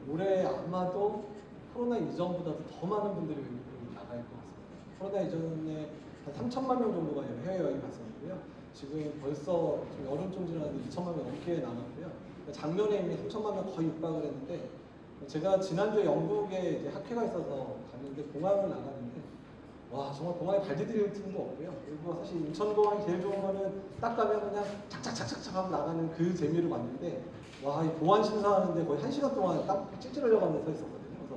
올해 아마도 코로나 이전보다도 더 많은 분들이 외국으로 나갈 것 같습니다. 코로나 이전에 한 3천만 명 정도가 해외여행 갔었는데요. 지금 벌써 여름 좀 지났는데 2천만 명 넘게 남았고요. 작년에 이미 3천만 명 거의 육박을 했는데, 제가 지난주에 영국에 이제 학회가 있어서 갔는데 공항을 나가는데, 와, 정말 공항에 발 디딜 틈도 없고요. 그리고 사실 인천공항이 제일 좋은 거는 딱 가면 그냥 착착착착착 하고 나가는 그 재미를 봤는데, 와, 이 보안 심사하는데 거의 1시간 동안 딱 찔찔하려고 하면서 서 있었거든요. 그래서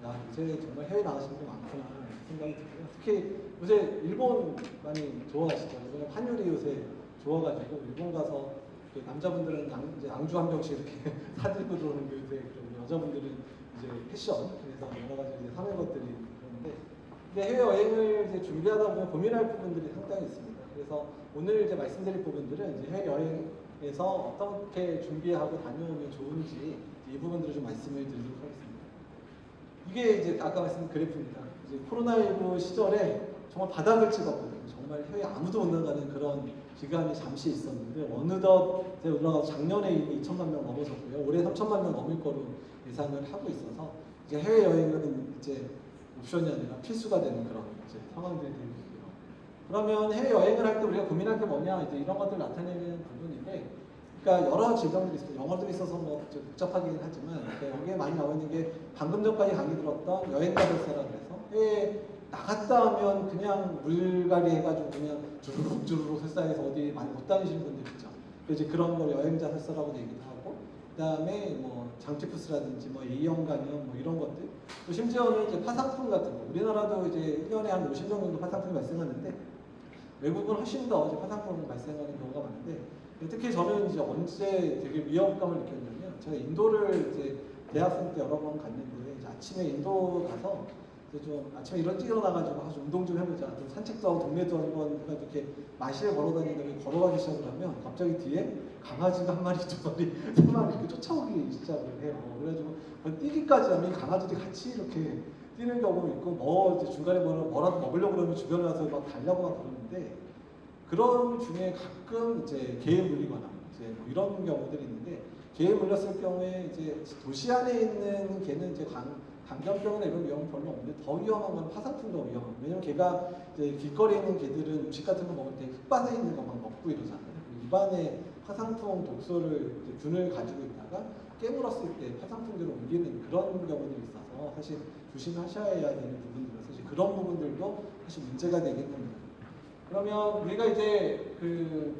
야, 이제 정말 해외 나가시는 게 많구나 생각이 들고요. 특히 요새 일본 많이 좋아하시죠. 왜냐면 환율이 요새 좋아가지고 일본 가서 남자분들은 이제 앙주 한 병씩 이렇게 사들고 들어오는 게 요새, 그리고 여자분들은 이제 패션, 그래서 여러 가지 이제 사는 것들이 그런데, 근데 해외 여행을 이제 준비하다 보면 고민할 부분들이 상당히 있습니다. 그래서 오늘 이제 말씀드릴 부분들은 이제 해외 여행에서 어떻게 준비하고 다녀오면 좋은지 이 부분들을 좀 말씀을 드리도록 하겠습니다. 이게 이제 아까 말씀드린 그래프입니다. 이제 코로나19 시절에 정말 바닥을 찍었거든요. 정말 해외 아무도 못 나가는 그런 기간이 잠시 있었는데, 어느덧 올라가서 작년에 이미 2천만 명 넘어섰고요. 올해 3천만 명 넘을 거로 예상을 하고 있어서 이제 해외 여행은 이제 옵션이 아니라 필수가 되는 그런 이제 상황들이 되고 있고요. 그러면 해외 여행을 할 때 우리가 고민할 게 뭐냐, 이제 이런 것들 나타내는 부분인데, 그러니까 여러 질병들이 있습니다. 영어들이 있어서 뭐 좀 복잡하긴 하지만, 그러니까 여기에 많이 나와 있는 게 방금 전까지 강의 들었던 여행가별세라고 해서 해외 나갔다 하면 그냥 물갈이 해가지고 그냥 주르륵 설사해서 어디 많이 못 다니시는 분들 있죠. 이제 그런 걸 여행자 설사라고 얘기도 하고, 그 다음에 뭐 장티푸스라든지 뭐 A형 간염 뭐 이런 것들, 또 심지어는 이제 파상풍 같은 거, 우리나라도 이제 1년에 한 50명 정도 파상풍이 발생하는데, 외국은 훨씬 더 이제 파상풍이 발생하는 경우가 많은데, 특히 저는 이제 언제 되게 위협감을 느꼈냐면, 제가 인도를 이제 대학생 때 여러 번 갔는데, 이제 아침에 인도 가서 좀 아침에 일찍 일어나가지고 아주 운동 좀 해보자, 좀 산책도 하고 동네도 한번 이렇게 마실 걸어다니는데 걸어가기 시작을 하면 갑자기 뒤에 강아지가 한 마리, 두 마리, 세 마리 이렇게 쫓아오기 시작을 해요. 그래가지고 뛰기까지 하면 강아지들이 같이 이렇게 뛰는 경우도 있고, 뭐 이제 중간에 뭐라도 먹으려고 그러면 주변에 와서 막 달라고 막 그러는데, 그런 중에 가끔 이제 개에 물리거나 이제 뭐 이런 경우들이 있는데, 개에 물렸을 경우에 이제 도시 안에 있는 개는 이제 감염병이나 이런 위험은 별로 없는데, 더 위험한 건 파상풍도 위험합니다. 왜냐면 개가 이제 길거리에 있는 개들은 음식 같은 거 먹을 때 흙반에 있는 것만 먹고 이러잖아요. 입안에 파상풍 독소를 이제 균을 가지고 있다가 깨물었을 때 파상풍들을 옮기는 그런 경우들이 있어서 사실 조심하셔야 되는 부분들은 사실 그런 부분들도 사실 문제가 되긴 합니다. 그러면 우리가 이제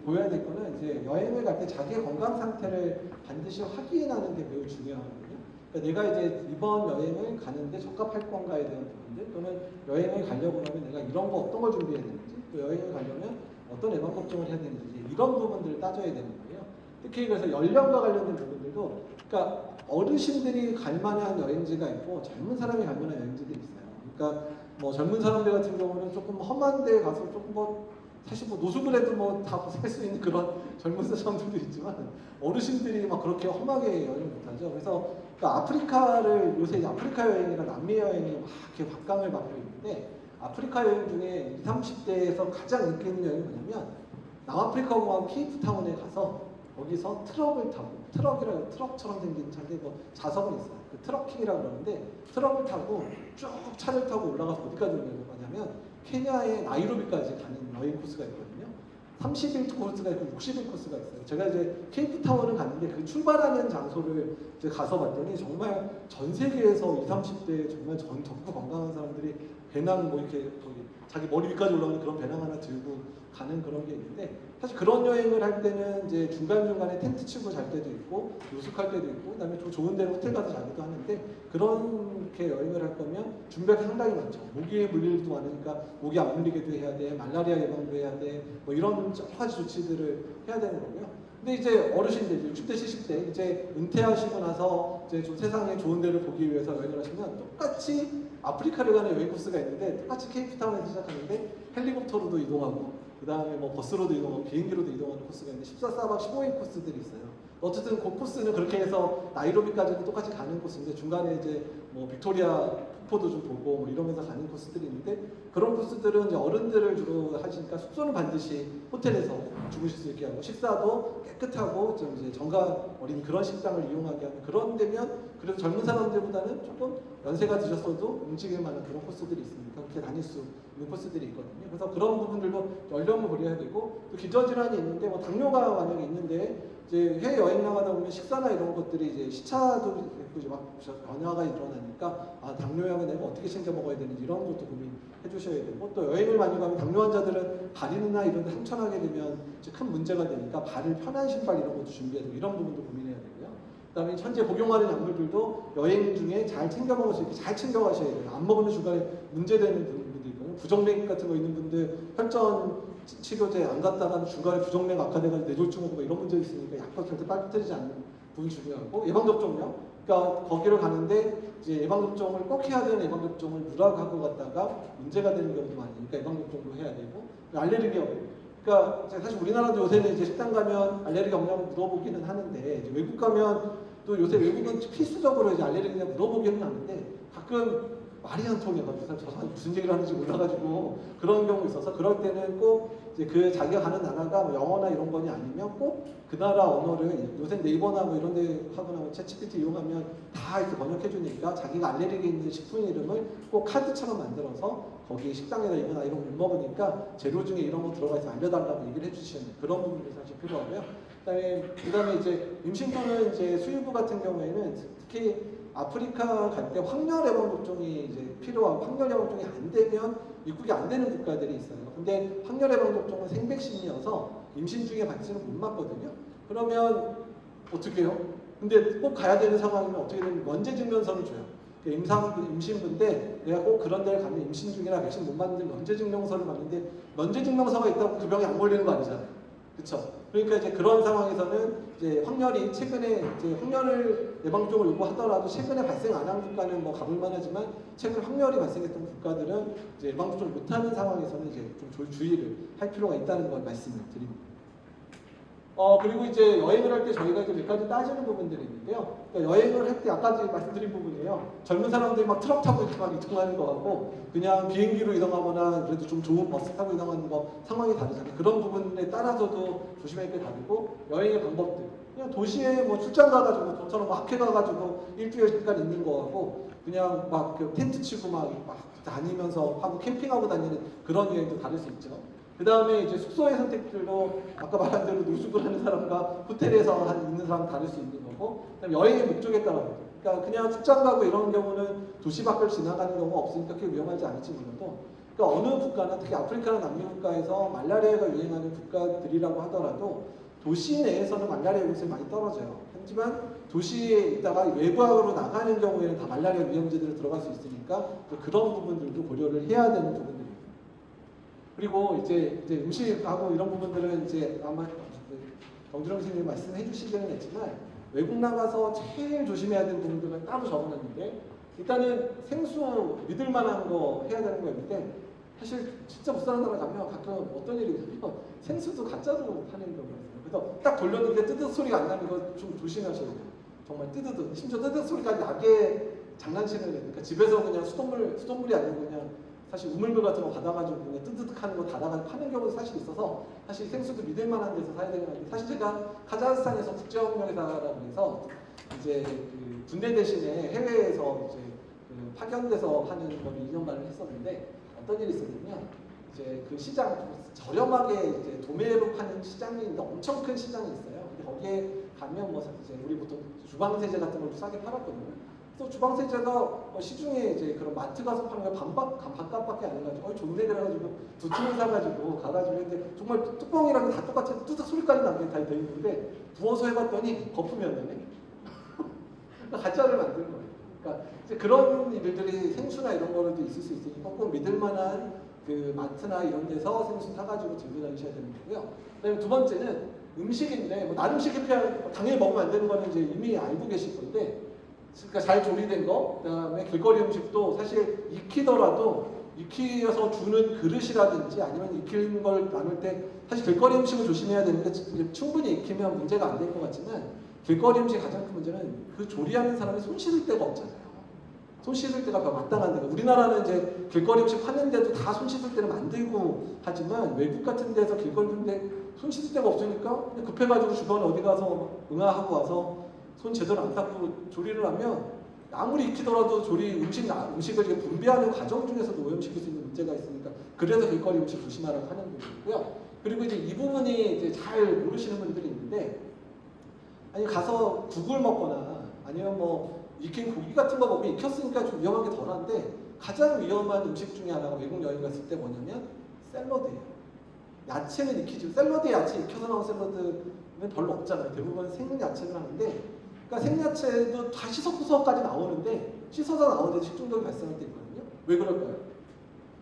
보여야 될 거는, 이제 여행을 갈 때 자기의 건강 상태를 반드시 확인하는 게 매우 중요하거든요. 그러니까 내가 이제 이번 여행을 가는데 적합할 건가에 대한 부분들, 또는 여행을 가려고 하면 내가 이런 거 어떤 걸 준비해야 되는지, 또 여행을 가려면 어떤 예방 걱정을 해야 되는지, 이런 부분들을 따져야 되는 거예요. 특히 그래서 연령과 관련된 부분들도, 그러니까 어르신들이 갈 만한 여행지가 있고 젊은 사람이 갈 만한 여행지들이 있어요. 그러니까 뭐 젊은 사람들 같은 경우는 조금 험한 데 가서 조금 뭐 사실 뭐 노숙을 해도 뭐 다 살 수 있는 그런 젊은 사람들도 있지만, 어르신들이 막 그렇게 험하게 여행을 못하죠. 그래서 그러니까 아프리카를, 요새 아프리카 여행이나 남미 여행이 막 이렇게 각광을 받고 있는데, 아프리카 여행 중에 20, 30대에서 가장 인기 있는 여행이 뭐냐면, 남아프리카 공항 케이프타운에 가서 거기서 트럭을 타고, 트럭이라고, 트럭처럼 생긴 차인데 뭐 자석은 있어요. 그 트럭킹이라고 그러는데, 트럭을 타고 쭉 차를 타고 올라가서 어디까지 가냐면 케냐의 나이로비까지 가는 여행 코스가 있거든요. 30일 코스가 있고 60일 코스가 있어요. 제가 이제 케이프타운을 갔는데 그 출발하는 장소를 이제 가서 봤더니 정말 전 세계에서 20, 30대 정말 젊고 건강한 사람들이 배낭 뭐 이렇게 거기 자기 머리 위까지 올라가는 그런 배낭 하나 들고 가는 그런 게 있는데, 사실 그런 여행을 할 때는 이제 중간중간에 텐트 치고 잘 때도 있고 노숙할 때도 있고, 그다음에 또 좋은 데는 호텔 가서 자기도 하는데, 그렇게 여행을 할 거면 준비가 상당히 많죠. 모기에 물릴 일도 많으니까 모기 안 물리게도 해야 돼, 말라리아 예방도 해야 돼, 뭐 이런 여러 가지 조치들을 해야 되는 거고요. 근데 이제 어르신들 60대, 70대 이제 은퇴하시고 나서 이제 좀 세상에 좋은 데를 보기 위해서 여행을 하시면, 똑같이 아프리카를 가는 여행 코스가 있는데, 똑같이 케이프타운에서 시작하는데 헬리콥터로도 이동하고, 그 다음에 뭐 버스로도 이동하고 비행기로도 이동하는 코스가 있는데 14사박 15일 코스들이 있어요. 어쨌든 그 코스는 그렇게 해서 나이로비까지는 똑같이 가는 코스인데, 중간에 이제 뭐 빅토리아 폭포도 좀 보고 뭐 이러면서 가는 코스들이 있는데 그런 코스들은 이제 어른들을 주로 하시니까 숙소는 반드시 호텔에서 주무실 수 있게 하고 식사도 깨끗하고 좀 이제 정감 어린 그런 식당을 이용하게 하는 그런 데면 그래도 젊은 사람들보다는 조금 연세가 드셨어도 움직일 만한 그런 코스들이 있으니까 그렇게 다닐 수 있는 코스들이 있거든요. 그래서 그런 부분들도 연령을 고려해야 되고 또 기저질환이 있는데 뭐 당뇨가 만약에 있는데 이제 해외 여행 나가다 보면 식사나 이런 것들이 이제 시차도 이제 막 변화가 일어나니까 아 당뇨약은 내가 어떻게 챙겨 먹어야 되는지 이런 것도 고민해 주셔야 되고 또 여행을 많이 가면 당뇨 환자들은 발이나 이런 데 상처나게 되면 이제 큰 문제가 되니까 발을 편한 신발 이런 것도 준비해야 되고 이런 부분도 고민해야 되고요. 그다음에 현재 복용하는 약물들도 여행 중에 잘 챙겨 먹을 수 있게 잘 챙겨 가셔야 돼요. 안 먹으면 중간에 문제되는 분들이 있거든요. 부정맥 같은 거 있는 분들 혈전 치료제 안 갔다가 중간에 부정맥 악화돼가지고 뇌졸중 오고 이런 문제 있으니까 약간 절대 빠뜨리지 않는 부분이 중요하고 예방접종요. 그러니까 거기를 가는데 이제 예방접종을 꼭 해야 되는 예방접종을 누락하고 갔다가 문제가 되는 경우도 많으니까 예방접종도 해야 되고 알레르기하고 그러니까 사실 우리나라도 요새는 이제 식당 가면 알레르기 없냐고 물어보기는 하는데 이제 외국 가면 또 요새 외국은 필수적으로 이제 알레르기냐 물어보기는 하는데 가끔 말이 안 통해가지고 저 사람 무슨 얘기를 하는지 몰라가지고 그런 경우 있어서 그럴 때는 꼭 이제 그 자기가 가는 나라가 뭐 영어나 이런 거니 아니면 꼭 그 나라 언어를 요새 네이버나 뭐 이런 데 하거나 뭐 챗GPT 이용하면 다 이렇게 번역해 주니까 자기가 알레르기 있는 식품 이름을 꼭 카드처럼 만들어서 거기 식당에다 이거나 이런 거 못 먹으니까 재료 중에 이런 거 들어가 있으면 알려달라고 얘기를 해주시는 그런 부분들이 사실 필요하고요. 그다음에 이제 임신부는 이제 수유부 같은 경우에는 특히 아프리카 갈 때 확열 예방접종이 이제 필요하고 확열 예방접종이 안 되면 입국이 안 되는 국가들이 있어요. 근데 확열 예방접종은 생백신이어서 임신 중에 받지는 못 맞거든요. 그러면 어떻게 해요? 근데 꼭 가야 되는 상황이면 어떻게 되면 면제 증명서를 줘요. 임신부인데 내가 꼭 그런 데를 가면 임신 중이라 백신 못 맞는데 면제 증명서를 받는데 면제 증명서가 있다고 그 병이 안 걸리는 거 아니잖아요. 그렇죠? 그러니까 이제 그런 상황에서는 이제 확열이 최근에 이제 확열을 예방접종을 요구하더라도 최근에 발생 안 한 국가는 뭐 가볼만 하지만 최근 확열이 발생했던 국가들은 이제 예방접종을 못하는 상황에서는 이제 좀 주의를 할 필요가 있다는 걸 말씀을 드립니다. 그리고 이제 여행을 할 때 저희가 이제 몇 가지 따지는 부분들이 있는데요. 그러니까 여행을 할 때 아까 말씀드린 부분이에요. 젊은 사람들이 막 트럭 타고 이렇게 막 이동하는 거하고 그냥 비행기로 이동하거나 그래도 좀 좋은 버스 타고 이동하는 거 상황이 다르잖아요. 그런 부분에 따라서도 조심할 게 다르고 여행의 방법들. 그냥 도시에 뭐 출장 가가지고 저처럼 막 학회 가가지고 일주일 잠깐 있는 거하고 그냥 막 그 텐트 치고 막 다니면서 하고 캠핑하고 다니는 그런 여행도 다를 수 있죠. 그 다음에 이제 숙소의 선택들도 아까 말한 대로 노숙을 하는 사람과 호텔에서 있는 사람 다를 수 있는 거고 그다음에 여행의 목적에 따라서 그러니까 그냥 출장 가고 이런 경우는 도시 밖을 지나가는 경우가 없으니까 그렇게 위험하지 않을지 몰라도 그러니까 어느 국가나 특히 아프리카나 남미 국가에서 말라리아가 유행하는 국가들이라고 하더라도 도시 내에서는 말라리아 위험성이 많이 떨어져요. 하지만 도시에 있다가 외곽으로 나가는 경우에는 다 말라리아 위험지대로 들어갈 수 있으니까 그런 부분들도 고려를 해야 되는 부분들입니다. 그리고 이제 음식하고 이런 부분들은 이제 아마 정준영 선생님이 말씀해 주시기는 했지만 외국 나가서 제일 조심해야 되는 부분들은 따로 적어놨는데 일단은 생수 믿을 만한 거 해야 되는 거 있는데 사실 진짜 못 사는 나라 가면 가끔 어떤 일이 있으면 생수도 가짜로 파는 경우가 있어요. 그래서 딱 돌렸는데 뜨뜻 소리가 안 나면 이거 좀 조심하셔야 돼요. 정말 뜨뜻 심지어 뜨뜻 소리까지 나게 장난치는 거니까 집에서 그냥 수돗물이 아니고 그냥 사실 우물물 같은 거 받아가지고 그냥 뜨뜻하는 거 달아가지고 파는 경우도 사실 있어서 사실 생수도 믿을 만한 데서 사야 되는 건데 사실 제가 카자흐스탄에서 국제협력회사라고 해서 이제 그 군대 대신에 해외에서 이제 그 파견돼서 하는 걸 2년 반을 했었는데 어떤 일이 있었냐면 이제 그 시장 저렴하게 이제 도매로 파는 시장이 있는데 엄청 큰 시장이 있어요. 근데 거기에 가면 뭐 이제 우리 보통 주방세제 같은 걸 싸게 팔았거든요. 또 주방세제가 시중에 이제 그런 마트 가서 파는 게 반값밖에 안 해가지고 좋네 그래가지고 2통을 사가지고 가가지고 했는데 정말 뚜껑이랑 다 똑같이 뜨뜻 소리까지 나게 다 돼 있는데 부어서 해봤더니 거품이었네. 가짜를 만드는 거예요. 그러니까 이제 그런 일들이 생수나 이런 거로도 있을 수 있으니까 꼭 믿을만한 그 마트나 이런 데서 생수 사가지고 들고 다니셔야 되는 거고요. 그다음에 두 번째는 음식인데 뭐 나름식 해피한 당연히 먹으면 안 되는 거는 이제 이미 알고 계실 건데. 그러니까 잘 조리된 거, 그다음에 길거리 음식도 사실 익혀서 주는 그릇이라든지 아니면 익힌 걸 나눌 때 사실 길거리 음식을 조심해야 되는데 충분히 익히면 문제가 안 될 것 같지만 길거리 음식 가장 큰 문제는 그 조리하는 사람이 손 씻을 데가 없잖아요. 손 씻을 때가 마땅한 데가 우리나라는 이제 길거리 음식 파는데도 다 손 씻을 때를 만들고 하지만 외국 같은 데서 길거리 음식인데 손 씻을 데가 없으니까 그냥 급해가지고 주변에 어디 가서 응아하고 와서 손 제대로 안 닦고 조리를 하면 아무리 익히더라도 음식을 이렇게 분배하는 과정 중에서도 오염시킬 수 있는 문제가 있으니까 그래서 길거리 음식 조심하라고 하는 부분이고요. 그리고 이제 이 부분이 이제 잘 모르시는 분들이 있는데 아니 가서 국을 먹거나 아니면 뭐 익힌 고기 같은 거 먹으면 익혔으니까 좀 위험한 게 덜한데 가장 위험한 음식 중에 하나가 외국 여행 갔을 때 뭐냐면 샐러드예요. 야채는 익히지 샐러드에 야채 익혀서 나온 샐러드는 별로 없잖아요. 대부분 생야채를 하는데 그러니까 생야채도 다 씻어서까지 나오는데 씻어서 나오는데 식중독이 발생할 때 있거든요. 왜 그럴까요?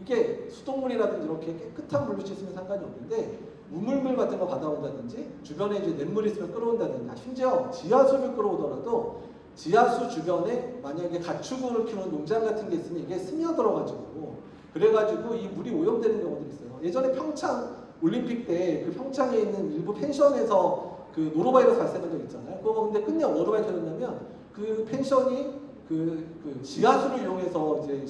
이게 수돗물이라든지 이렇게 깨끗한 물로 씻으면 상관이 없는데 우물물 같은 거 받아온다든지 주변에 이제 냇물이 있으면 끌어온다든지 심지어 지하수를 끌어오더라도 지하수 주변에 만약에 가축을 키우는 농장 같은 게 있으면 이게 스며들어가지고 그래가지고 이 물이 오염되는 경우들이 있어요. 예전에 평창 올림픽 때 그 평창에 있는 일부 펜션에서 그 노로바이러스 발생한 적 있잖아요. 그거 근데 끝내 뭐로 밝혀졌냐면 그 펜션이 그 지하수를 이용해서 이제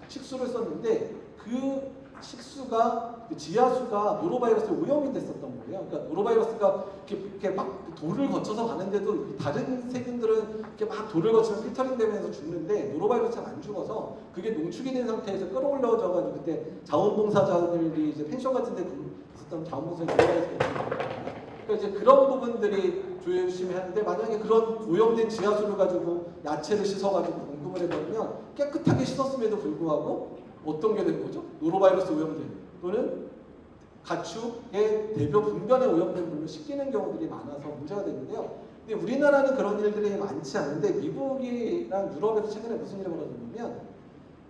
식수를 썼는데 그 식수가 그 지하수가 노로바이러스에 오염이 됐었던 거예요. 그러니까 노로바이러스가 이렇게 막 돌을 거쳐서 가는데도 다른 세균들은 이렇게 막 돌을 거치면 필터링 되면서 죽는데 노로바이러스 잘 안 죽어서 그게 농축이 된 상태에서 끌어올려져가지고 그때 자원봉사자들이 이제 펜션 같은 데 있었던 자원봉사자들이 노로바이러스가 그러니까 이제 그런 부분들이 조심해야 하는데 만약에 그런 오염된 지하수를 가지고 야채를 씻어가지고 공급을 해버리면 깨끗하게 씻었음에도 불구하고 어떤 게 된 거죠? 노로바이러스 오염된 또는 가축의 대변 분변에 오염된 물로 씻기는 경우들이 많아서 문제가 되는데요. 근데 우리나라는 그런 일들이 많지 않은데 미국이랑 유럽에서 최근에 무슨 일이 벌어졌냐면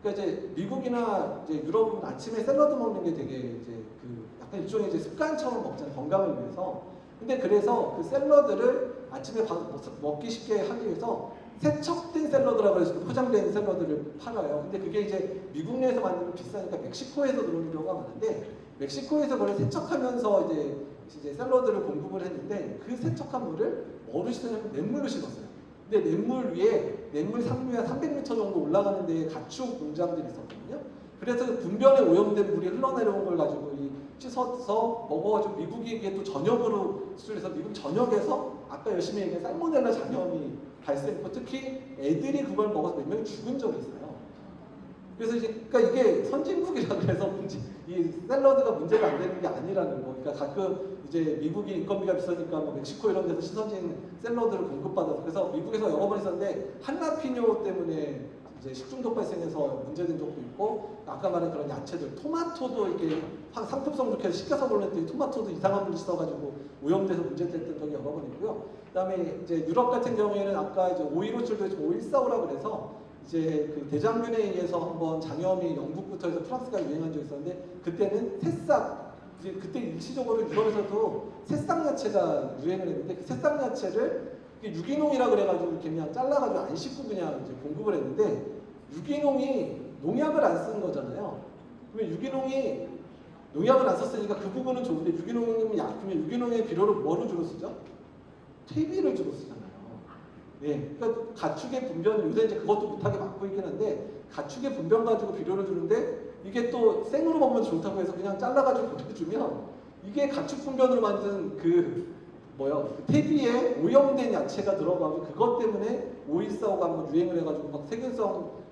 그러니까 이제 미국이나 이제 유럽은 아침에 샐러드 먹는 게 되게 이제 그 약간 일종의 이제 습관처럼 먹잖아요. 건강을 위해서. 근데 그래서 그 샐러드를 아침에 먹기 쉽게 하기 위해서 세척된 샐러드라고 해서 포장된 샐러드를 팔아요. 근데 그게 이제 미국 내에서 만들면 비싸니까 멕시코에서 들어오는 경우가 많은데 멕시코에서 그걸 세척하면서 이제 샐러드를 공급을 했는데 그 세척한 물을 뭐로 씻었냐면 냇물로 씻었어요. 근데 냇물 위에 냇물 상류에 300m 정도 올라가는 데에 가축 농장들이 있었거든요. 그래서 그 분변에 오염된 물이 흘러내려온 걸 가지고 씻어서 먹어가지고 미국이 이게 또 전역으로 수출해서 미국 전역에서 아까 열심히 얘기한 살모넬라 전염이 발생했고 특히 애들이 그걸 먹어서 몇 명이 죽은 적이 있어요. 그래서 이제 그러니까 이게 선진국이라 그래서 이 샐러드가 문제가 안 되는 게 아니라는 거. 그러니까 가끔 이제 미국이 인건비가 비싸니까 뭐 멕시코 이런 데서 씻어진 샐러드를 공급받아서 그래서 미국에서 여러 번 있었는데 할라피뇨 때문에 이제 식중독 발생해서 문제된 적도 있고 아까 말한 그런 야채들 토마토도 이렇게 상품성 좋게 시켜서 먹는데 토마토도 이상한 물이 있어가지고 오염돼서 문제됐던 적이 여러 번 있고요. 그다음에 이제 유럽 같은 경우에는 아까 이제 오일오칠도 오일사우라 그래서 이제 그 대장균에 의해서 한번 장염이 영국부터 해서 프랑스가 유행한 적이 있었는데 그때는 새싹 그때 일시적으로 유럽에서도 새싹 야채가 유행을 했는데 그 새싹 야채를 유기농이라 그래가지고 이렇게 그냥 잘라가지고 안 씻고 그냥 이제 공급을 했는데 유기농이 농약을 안 쓰는 거잖아요. 그러면 유기농이 농약을 안 썼으니까 그 부분은 좋은데 유기농이 약하면 유기농의 비료를 뭐로 주로 쓰죠? 퇴비를 주로 쓰잖아요. 네, 그러니까 가축의 분변을 요새 이제 그것도 못하게 막고 있긴 한데 가축의 분변 가지고 비료를 주는데 이게 또 생으로 먹으면 좋다고 해서 그냥 잘라가지고 보내주면 이게 가축 분변으로 만든 그 퇴비에 오염된 야채가 들어가고 그것 때문에 오일사우가 한번 유행을 해가지고 막 세균성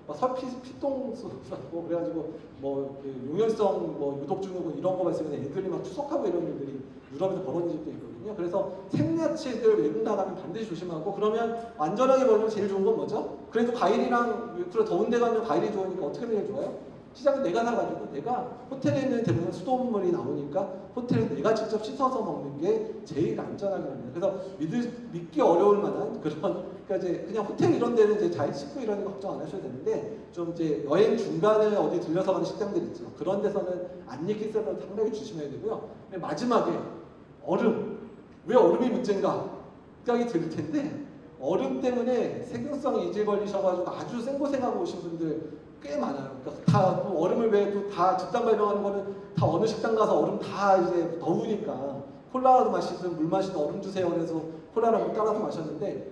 피똥수라고 그래가지고 용혈성 유독증후군 이런 거 발생해서 애들이 막 추석하고 이런 일들이 유럽에서 벌어진 적도 있거든요. 그래서 생야채들 외국 나가면 반드시 조심하고 그러면 안전하게 먹으면 제일 좋은 건 뭐죠? 그래도 과일이랑 더운 데 가면 과일이 좋으니까 어떻게 되게 좋아요? 시장에 내가 사가지고 내가 호텔에 있는 대부분 수돗물이 나오니까 호텔에 내가 직접 씻어서 먹는 게 제일 안전하게 합니다. 그래서 믿기 어려울 만한 그런 그러니까 이제 그냥 호텔 이런 데는 이제 잘 씻고 이런 거 걱정 안 하셔도 되는데 좀 이제 여행 중간에 어디 들려서 가는 식당들 있죠. 그런 데서는 안 익힌 샐러드 상당히 조심해야 되고요. 마지막에 얼음. 왜 얼음이 문제인가? 생각이 들 텐데 얼음 때문에 세균성 이질 걸리셔가지고 아주 생고생하고 오신 분들 꽤 많아요. 그러니까 다 또 얼음을 왜 또 다 집단 발병하는 거는 다 어느 식당 가서 얼음 다 이제 더우니까 콜라도 마시든 물 마시든 얼음 주세요 그래서 콜라랑 물 따라서 마셨는데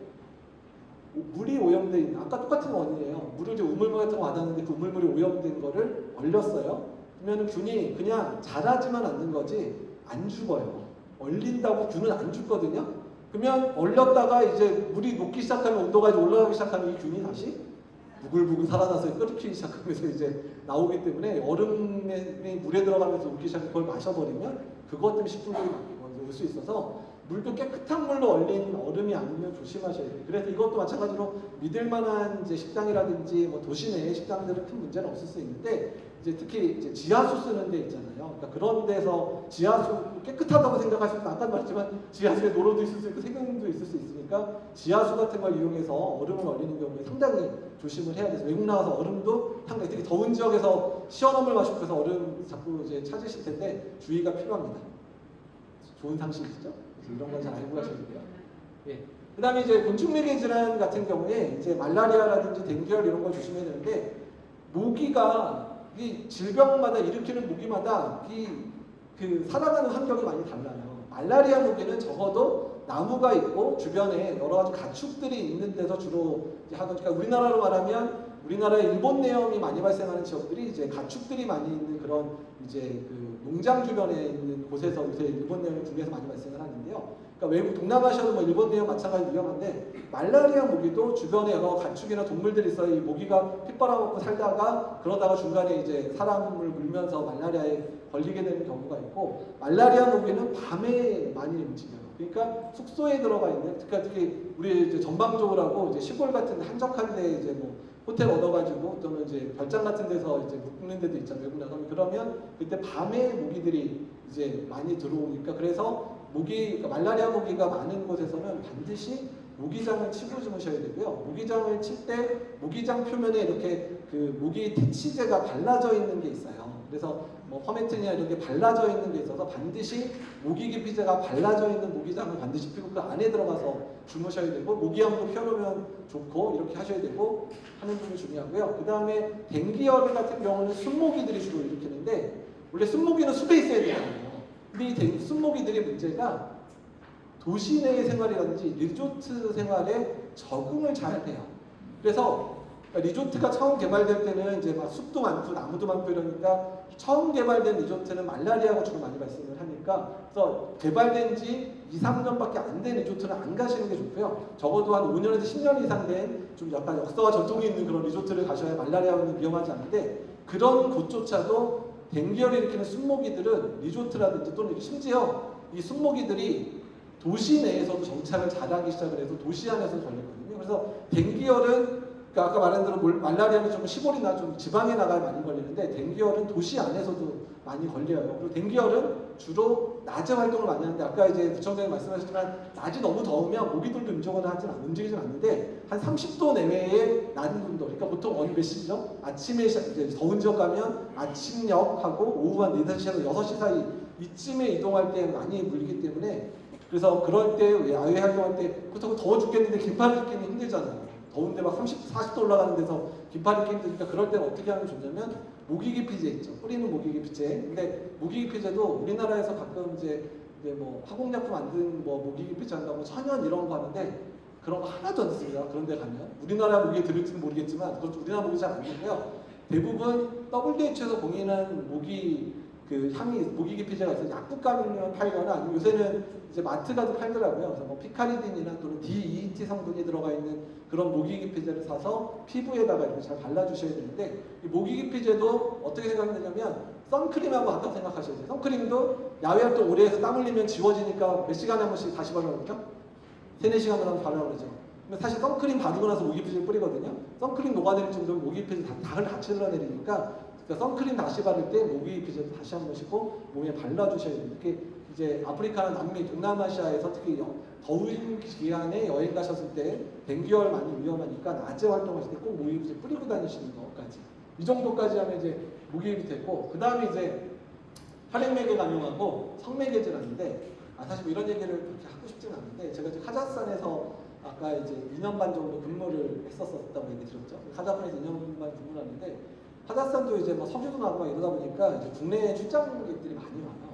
물이 오염돼 있는, 아까 똑같은 원인이에요. 물을 이제 우물물 같은 거 받았는데 그 우물물이 오염된 거를 얼렸어요. 그러면 균이 그냥 자라지만 않는 거지 안 죽어요. 얼린다고 균은 안 죽거든요. 그러면 얼렸다가 이제 물이 녹기 시작하면, 온도가 이제 올라가기 시작하면 이 균이 다시 부글부글 살아나서 끓기 시작하면서 이제 나오기 때문에, 얼음이 물에 들어가면서 녹기 시작하면 그걸 마셔버리면 그것 때문에 식중독이 올 수 있어서, 물도 깨끗한 물로 얼린 얼음이 아니면 조심하셔야 돼요. 그래서 이것도 마찬가지로 믿을 만한 이제 식당이라든지 뭐 도시 내의 식당들은 큰 문제는 없을 수 있는데, 이제 특히 이제 지하수 쓰는 데 있잖아요. 그러니까 그런 데서 지하수 깨끗하다고 생각하시면, 아까도 말했지만 지하수에 노로도 있을 수 있고 세균도 있을 수 있으니까 지하수 같은 걸 이용해서 얼음을 얼리는 경우에 상당히 조심을 해야 돼서, 외국 나가서 얼음도 상당히, 특히 더운 지역에서 시원한 물 마시고 해서 얼음 자꾸 이제 찾으실 텐데 주의가 필요합니다. 좋은 상식이죠? 이런 건 잘 알고 가셔야 돼요. 예. 그 다음에 이제 곤충매개 질환 같은 경우에 이제 말라리아라든지 댕기열 이런 걸 조심해야 되는데, 모기가 이 질병마다 일으키는 모기마다 그 살아가는 환경이 많이 달라요. 말라리아 모기는 적어도 나무가 있고 주변에 여러 가지 가축들이 있는 데서 주로 하거든요. 그러니까 우리나라로 말하면, 우리나라에 일본 내염이 많이 발생하는 지역들이 이제 가축들이 많이 있는 그런 이제 그 농장 주변에 있는 곳에서 요새 일본 내염이 국내에서 많이 발생을 하는데요. 그러니까 외국 동남아시아도 뭐 일본 내염 마찬가지로 위험한데, 말라리아 모기도 주변에 여러 가축이나 동물들이 있어요. 이 모기가 피 빨아먹고 살다가 그러다가 중간에 이제 사람을 물면서 말라리아에 걸리게 되는 경우가 있고, 말라리아 모기는 밤에 많이 움직여요. 그러니까 숙소에 들어가 있는, 그러니까 특히 우리 이제 전방적으로 하고 이제 시골 같은 한적한 데 이제 뭐 호텔 얻어가지고 또는 이제 별장 같은 데서 이제 묵는 데도 있잖아요. 외국 나가면. 그러면 그때 밤에 모기들이 이제 많이 들어오니까, 그래서 그러니까 말라리아 모기가 많은 곳에서는 반드시 모기장을 치고 주무셔야 되고요. 모기장을 칠 때 모기장 표면에 이렇게 그 모기 퇴치제가 발라져 있는 게 있어요. 그래서 뭐 퍼메튼이나 이런 게 발라져 있는 게 있어서 반드시 모기 기피제가 발라져 있는 모기장을 반드시 피고 그 안에 들어가서 주무셔야 되고, 모기향도 펴놓으면 좋고 이렇게 하셔야 되고 하는 부분이 중요하고요. 그 다음에 댕기열 같은 경우는 순모기들이 주로 일으키는데, 원래 순모기는 숲에 있어야 되잖아요. 근데 이 순모기들의 문제가 도시 내의 생활이라든지 리조트 생활에 적응을 잘 해요. 그래서 리조트가 처음 개발될 때는 이제 막 숲도 많고 나무도 많고 이러니까, 처음 개발된 리조트는 말라리아가 주로 많이 발생을 하니까, 그래서 개발된 지 2, 3년밖에 안 된 리조트는 안 가시는 게 좋고요. 적어도 한 5년에서 10년 이상 된 좀 약간 역사와 전통이 있는 그런 리조트를 가셔야 말라리아는 위험하지 않은데, 그런 곳조차도 댕기열을 일으키는 순모기들은 리조트라든지 또는 심지어 이 순모기들이 도시 내에서도 정착을 잘하기 시작을 해서 도시 안에서 걸렸거든요. 그래서 댕기열은, 그러니까 아까 말한 대로 말라리아는 좀 시골이나 좀 지방에 나가야 많이 걸리는데, 댕기열은 도시 안에서도 많이 걸려요. 그리고 댕기열은 주로 낮에 활동을 많이 하는데, 아까 이제 부청장님 말씀하셨지만 낮이 너무 더우면 모기들도 움직이진 않는데, 한 30도 내외의 낮은 온도, 그러니까 보통 어느 몇 시죠? 아침에 이제 더운 지역 가면 아침녘하고 오후 한 4시에서 6시 사이 이쯤에 이동할 때 많이 물리기 때문에, 그래서 그럴 때 야외 활동할 때 그렇다고 더워 죽겠는데 긴팔 입기는 힘들잖아요. 더운데 막 30, 40도 올라가는 데서 긴팔 입기 힘드니까, 그럴 때는 어떻게 하면 좋냐면 모기기피제 있죠. 뿌리는 모기기피제. 근데 모기기피제도 우리나라에서 가끔 이제 뭐 화공약품 만든 뭐 모기기피제 한다고 천연 이런 거 하는데, 그런 거 하나도 안 씁니다. 그런 데 가면. 우리나라 모기에 들을지는 모르겠지만 그것도 우리나라 모기 잘 안 쓰고요. 대부분 WHO에서 공인한 모기 그 향이, 모기 기피제가 있어서 약국가면 팔거나, 아니면 요새는 이제 마트 가도 팔더라고요. 그래서 뭐 피카리딘이나 또는 DEET 성분이 들어가 있는 그런 모기 기피제를 사서 피부에다가 이렇게 잘 발라주셔야 되는데, 이 모기 기피제도 어떻게 생각되냐면 선크림하고 같다고 생각하셔야 돼요. 선크림도 야외 활동 오래 해서 땀 흘리면 지워지니까 몇 시간에 한 번씩 다시 바르거든요. 3, 4시간을 한번 바르라고 그러죠. 근데 사실 선크림 바르고 나서 모기 기피제를 뿌리거든요. 선크림 녹아내릴 정도면 모기 기피제 다 같이 흘러내리니까, 그러니까 선크림 다시 바를 때 모기 기피제도 다시 한 번씩 꼭 몸에 발라주셔야 돼요. 이렇게 이제 아프리카나 남미, 동남아시아에서 특히 더운 기간에 여행 가셨을 때 댕기열 많이 위험하니까 낮에 활동하실 때 꼭 모기 기피제 뿌리고 다니시는 것까지, 이 정도까지 하면 이제 모기 기피 됐고, 그 다음에 이제 혈액매개 감염하고 성매개질하는데, 사실 뭐 이런 얘기를 그렇게 하고 싶지는 않은데, 제가 이제 카자흐스탄에서 아까 이제 2년 반 정도 근무를 했었다고 얘기 들었죠. 카자흐스탄에서 2년 반 근무를 하는데, 카자흐스탄도 이제 뭐 석유도 나고 막 이러다 보니까 이제 국내에 출장객들이 많이 와요.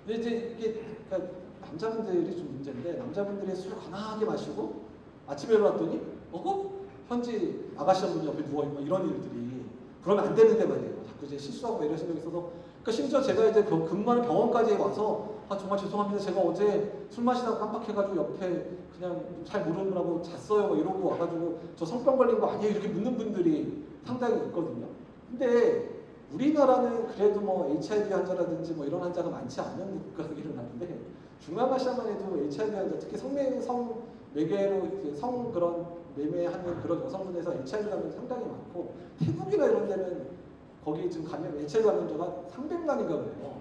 근데 이제 이게 그러니까 남자분들이 좀 문제인데, 남자분들이 술 강하게 마시고 아침에 일어났더니 현지 아가씨 한 분이 옆에 누워있고 이런 일들이 그러면 안 되는데 말이에요. 자꾸 이제 실수하고 이런 생각이 있어서 그러니까 심지어 제가 이제 근무하는 병원까지 와서 정말 죄송합니다. 제가 어제 술 마시다가 깜빡해가지고 옆에 그냥 잘 모르느라고 잤어요. 뭐 이러고 와가지고 저 성병 걸린 거 아니에요? 이렇게 묻는 분들이 상당히 있거든요. 근데 우리나라는 그래도 뭐 HIV 환자라든지 뭐 이런 환자가 많지 않은 국가이긴 한데 중앙아시아만 해도 HIV 환자 특히 성 매개로 성 그런 매매하는 그런 여성분에서 HIV 감염이 상당히 많고 태국이나 이런 데는 거기 지금 HIV 감염자가 300만인가 그래요.